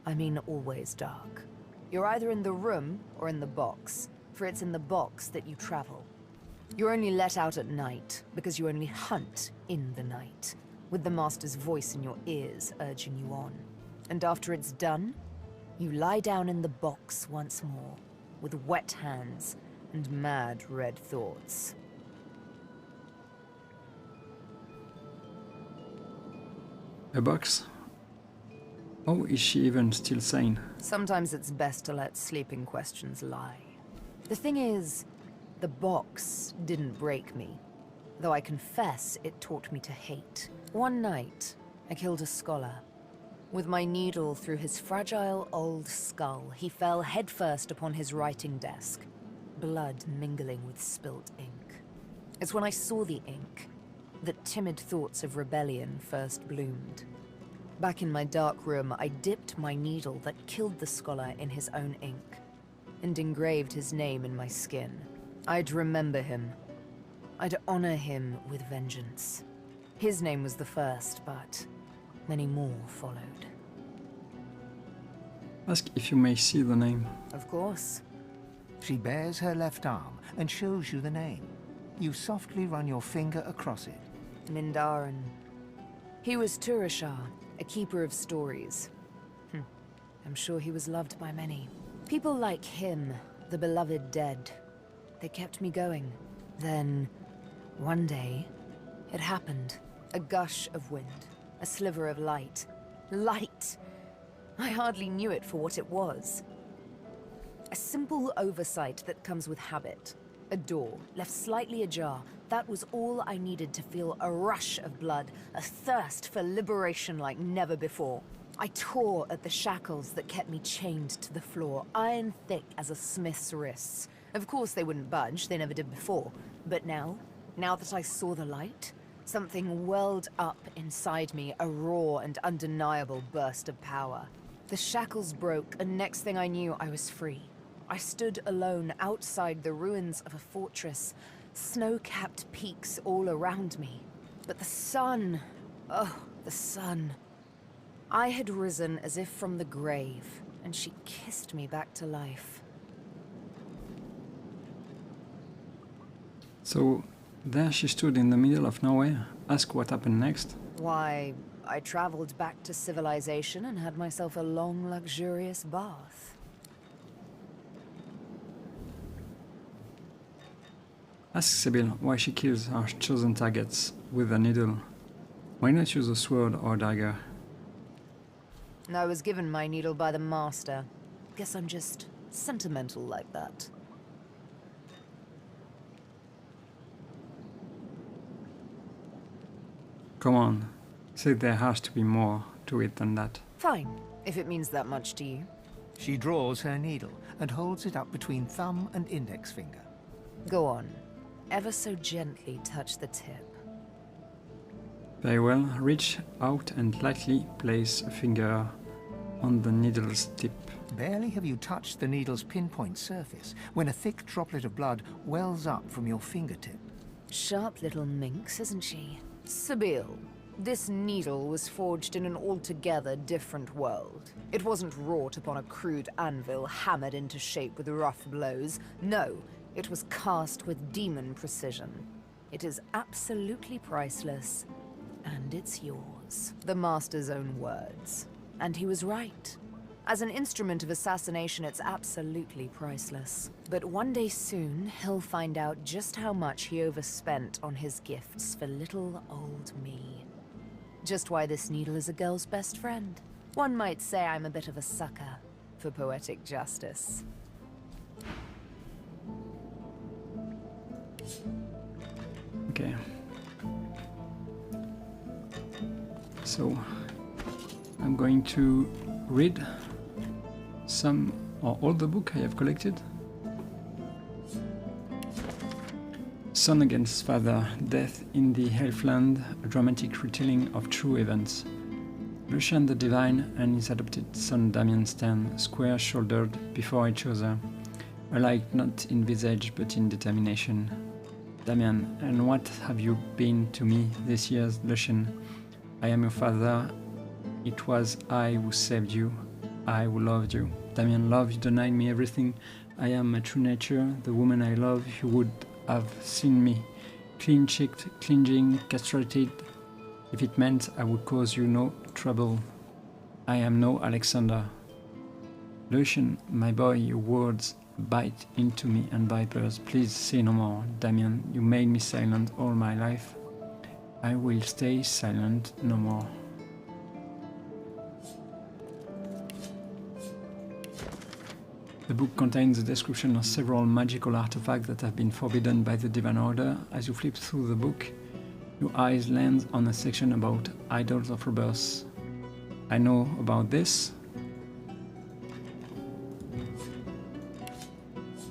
I mean always dark. You're either in the room or in the box, for it's in the box that you travel. You're only let out at night, because you only hunt in the night, with the Master's voice in your ears urging you on. And after it's done, you lie down in the box once more, with wet hands and mad red thoughts. A box? Oh, is she even still sane? Sometimes it's best to let sleeping questions lie. The thing is, the box didn't break me, though I confess it taught me to hate. One night, I killed a scholar. With my needle through his fragile old skull, he fell headfirst upon his writing desk, blood mingling with spilt ink. It's when I saw the ink that timid thoughts of rebellion first bloomed. Back in my dark room, I dipped my needle that killed the scholar in his own ink, and engraved his name in my skin. I'd remember him. I'd honor him with vengeance. His name was the first, but many more followed. Ask if you may see the name. Of course. She bares her left arm and shows you the name. You softly run your finger across it. Mindarin. He was Turashar, a keeper of stories. I'm sure he was loved by many. People like him, the beloved dead, they kept me going. Then, one day, it happened. A gush of wind, a sliver of light. Light! I hardly knew it for what it was. A simple oversight that comes with habit. A door, left slightly ajar. That was all I needed to feel a rush of blood, a thirst for liberation like never before. I tore at the shackles that kept me chained to the floor, iron thick as a smith's wrists. Of course they wouldn't budge, they never did before. But now that I saw the light, something welled up inside me, a raw and undeniable burst of power. The shackles broke, and next thing I knew, I was free. I stood alone outside the ruins of a fortress, snow-capped peaks all around me. But the sun, oh, the sun. I had risen as if from the grave, and she kissed me back to life. So, there she stood in the middle of nowhere. Ask what happened next. Why, I traveled back to civilization and had myself a long, luxurious bath. Ask Sibyl why she kills her chosen targets with a needle. Why not use a sword or dagger? I was given my needle by the Master. Guess I'm just sentimental like that. Come on, say there has to be more to it than that. Fine, if it means that much to you. She draws her needle and holds it up between thumb and index finger. Go on. Ever so gently touch the tip. Very well, reach out and lightly place a finger on the needle's tip. Barely have you touched the needle's pinpoint surface when a thick droplet of blood wells up from your fingertip. Sharp little minx, isn't she? Sibyl, This needle was forged in an altogether different world. It wasn't wrought upon a crude anvil hammered into shape with rough blows. No, it was cast with demon precision. It is absolutely priceless, and it's yours. The Master's own words. And he was right. As an instrument of assassination, it's absolutely priceless. But one day soon, he'll find out just how much he overspent on his gifts for little old me. Just why this needle is a girl's best friend. One might say I'm a bit of a sucker for poetic justice. Okay. So, I'm going to read some or all the book I have collected. Son against father, death in the Elfland, a dramatic retelling of true events. Lucian the Divine and his adopted son Damien stand square-shouldered before each other, alike not in visage but in determination. Damien, and what have you been to me this year, Lucian? I am your father. It was I who saved you. I who loved you. Damien, love, you denied me everything. I am my true nature, the woman I love. You would have seen me, clean-cheeked, clinging, castrated, if it meant I would cause you no trouble. I am no Alexander. Lucian, my boy, your words bite into me and vipers. Please say no more. Damien, you made me silent all my life. I will stay silent no more. The book contains a description of several magical artifacts that have been forbidden by the Divine Order. As you flip through the book, your eyes land on a section about idols of rebirth. I know about this.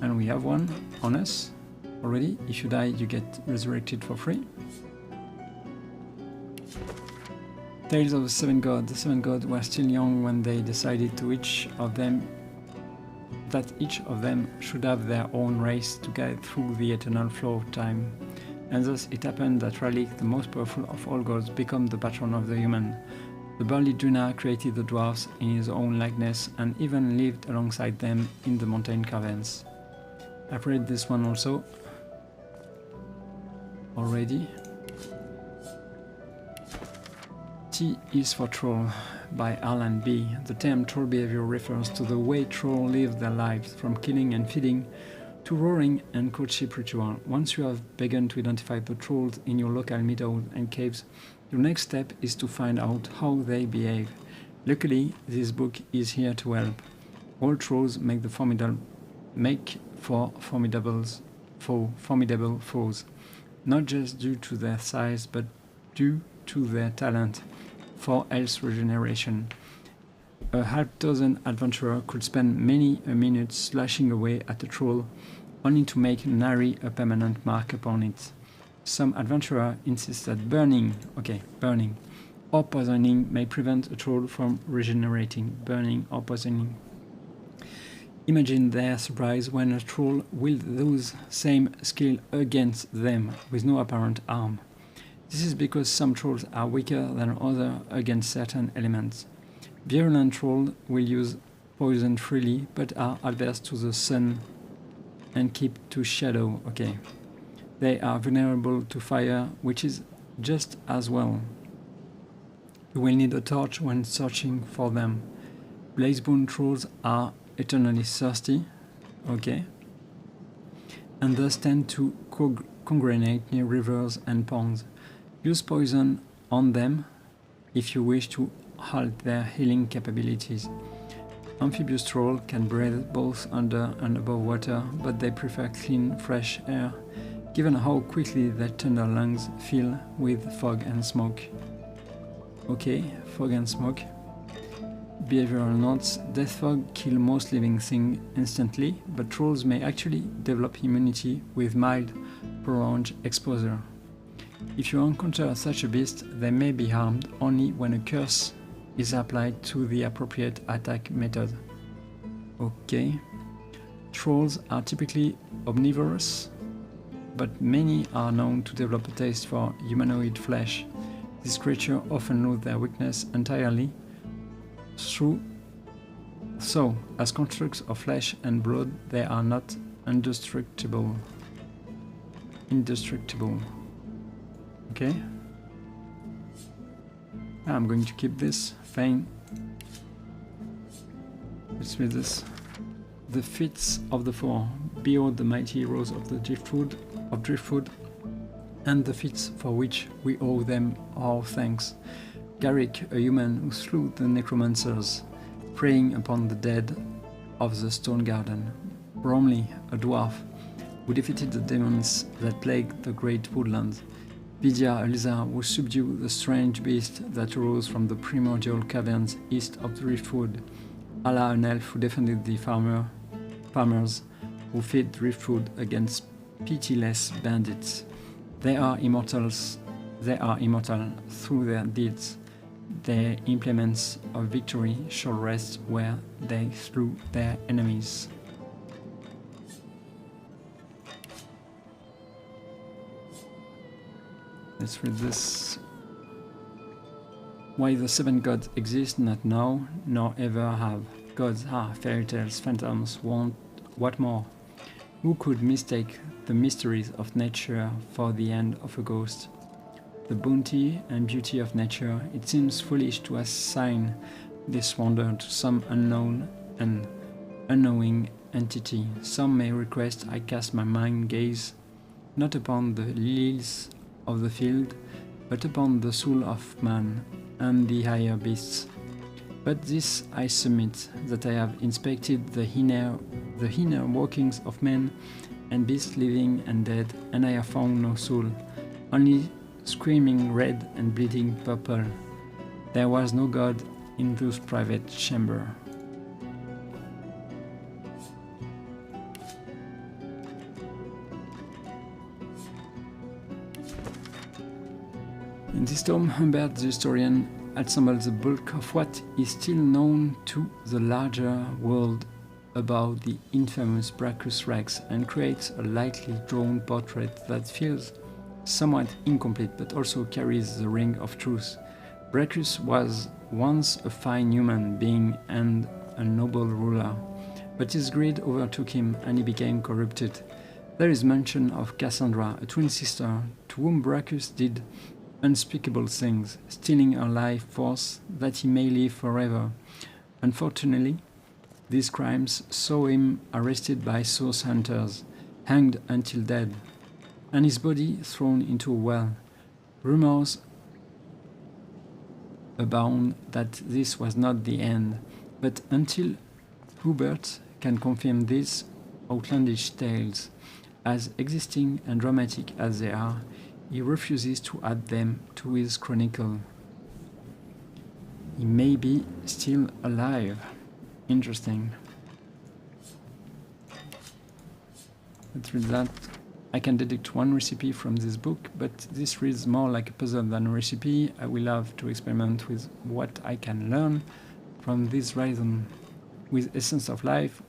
And we have one on us already. If you die, you get resurrected for free. Tales of the Seven Gods. The Seven Gods were still young when they decided to each of them should have their own race to guide through the eternal flow of time. And thus it happened that Ralik, the most powerful of all gods, became the patron of the human. The burly Duna created the dwarves in his own likeness and even lived alongside them in the mountain caverns. I've read this one also already. T is for troll by Alan B. The term troll behavior refers to the way trolls live their lives, from killing and feeding to roaring and courtship ritual. Once you have begun to identify the trolls in your local meadows and caves, your next step is to find out how they behave. Luckily, this book is here to help. All trolls make for formidable foes, not just due to their size, but due to their talent for health regeneration. A half-dozen adventurer could spend many a minute slashing away at a troll, only to make nary a permanent mark upon it. Some adventurer insist that burning or poisoning may prevent a troll from regenerating. Burning or poisoning. Imagine their surprise when a troll wields those same skill against them with no apparent harm. This is because some trolls are weaker than others against certain elements. Virulent trolls will use poison freely, but are adverse to the sun and keep to shadow. They are vulnerable to fire, which is just as well. You will need a torch when searching for them. Blazebone trolls are eternally thirsty, and thus tend to congregate near rivers and ponds. Use poison on them if you wish to halt their healing capabilities. Amphibious trolls can breathe both under and above water, but they prefer clean, fresh air, given how quickly their tender lungs fill with fog and smoke. Fog and smoke. Behavioral notes. Death fog kills most living things instantly, but trolls may actually develop immunity with mild, prolonged exposure. If you encounter such a beast, they may be harmed only when a curse is applied to the appropriate attack method. Trolls are typically omnivorous, but many are known to develop a taste for humanoid flesh. These creatures often lose their weakness entirely. So, as constructs of flesh and blood, they are not indestructible. Okay. I'm going to keep this. Fine. Let's read this. The feats of the four, behold the mighty heroes of the Driftwood, and the feats for which we owe them our thanks. Garrick, a human who slew the necromancers, preying upon the dead of the Stone Garden. Bromley, a dwarf, who defeated the demons that plagued the great woodlands. Vidya, a lizard, who subdued the strange beast that arose from the primordial caverns east of the Driftwood. Allah, an elf who defended the farmers who fed Driftwood against pitiless bandits. They are immortal through their deeds. Their implements of victory shall rest where they slew their enemies. Let's read this. Why the seven gods exist not now, nor ever have. Gods are fairy tales, phantoms, what more? Who could mistake the mysteries of nature for the end of a ghost? The bounty and beauty of nature, it seems foolish to assign this wonder to some unknown and unknowing entity. Some may request I cast my mind gaze not upon the lilies of the field, but upon the soul of man and the higher beasts. But this I submit, that I have inspected the inner workings of men and beasts living and dead, and I have found no soul, only screaming red and bleeding purple. There was no God in those private chambers. In this tome, Humbert the historian assembles the bulk of what is still known to the larger world about the infamous Brachus Rex and creates a lightly drawn portrait that feels somewhat incomplete but also carries the ring of truth. Brachus was once a fine human being and a noble ruler, but his greed overtook him and he became corrupted. There is mention of Cassandra, a twin sister, to whom Brachus did unspeakable things, stealing her life force that he may live forever. Unfortunately, these crimes saw him arrested by source hunters, hanged until dead, and his body thrown into a well. Rumors abound that this was not the end, but until Hubert can confirm these outlandish tales, as existing and dramatic as they are, he refuses to add them to his chronicle. He may be still alive. Interesting. Let's read that. I can deduct one recipe from this book, but this reads more like a puzzle than a recipe. I will have to experiment with what I can learn from this rhythm. With Essence of Life,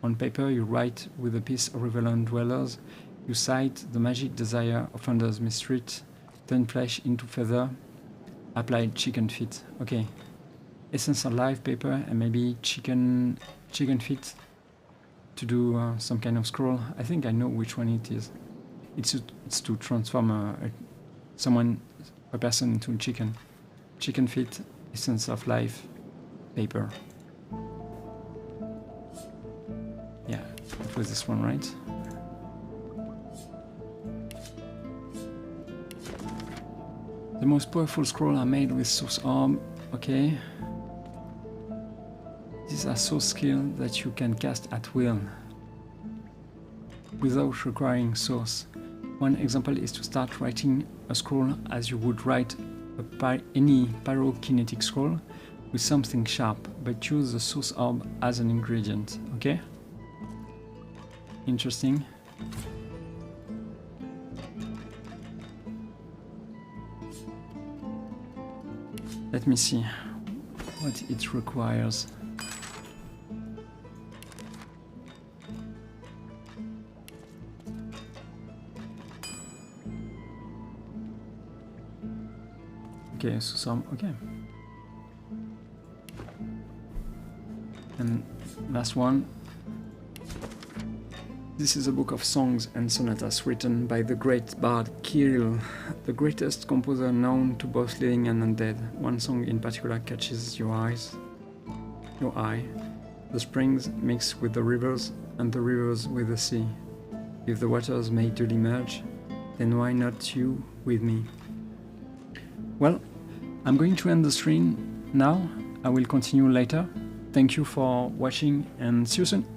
on paper you write with a piece of Riverland Dwellers. You cite the magic desire of Founder's Mistreat, turn flesh into feather, applied chicken feet. Okay. Essence of Life paper and maybe chicken feet to do some kind of scroll. I think I know which one it is. It's to transform a person into a chicken. Chicken feet, Essence of Life paper. Yeah, it was this one, right? The most powerful scrolls are made with source orb. Okay. These are source skills that you can cast at will, without requiring source. One example is to start writing a scroll as you would write any pyrokinetic scroll with something sharp, but use the source orb as an ingredient. Okay? Interesting. Let me see what it requires. Okay, so some... okay. And last one. This is a book of songs and sonatas written by the great bard Kirill, the greatest composer known to both living and undead. One song in particular catches your eye. The springs mix with the rivers, and the rivers with the sea. If the waters may duly merge, then why not you with me? Well, I'm going to end the stream now. I will continue later. Thank you for watching and see you soon.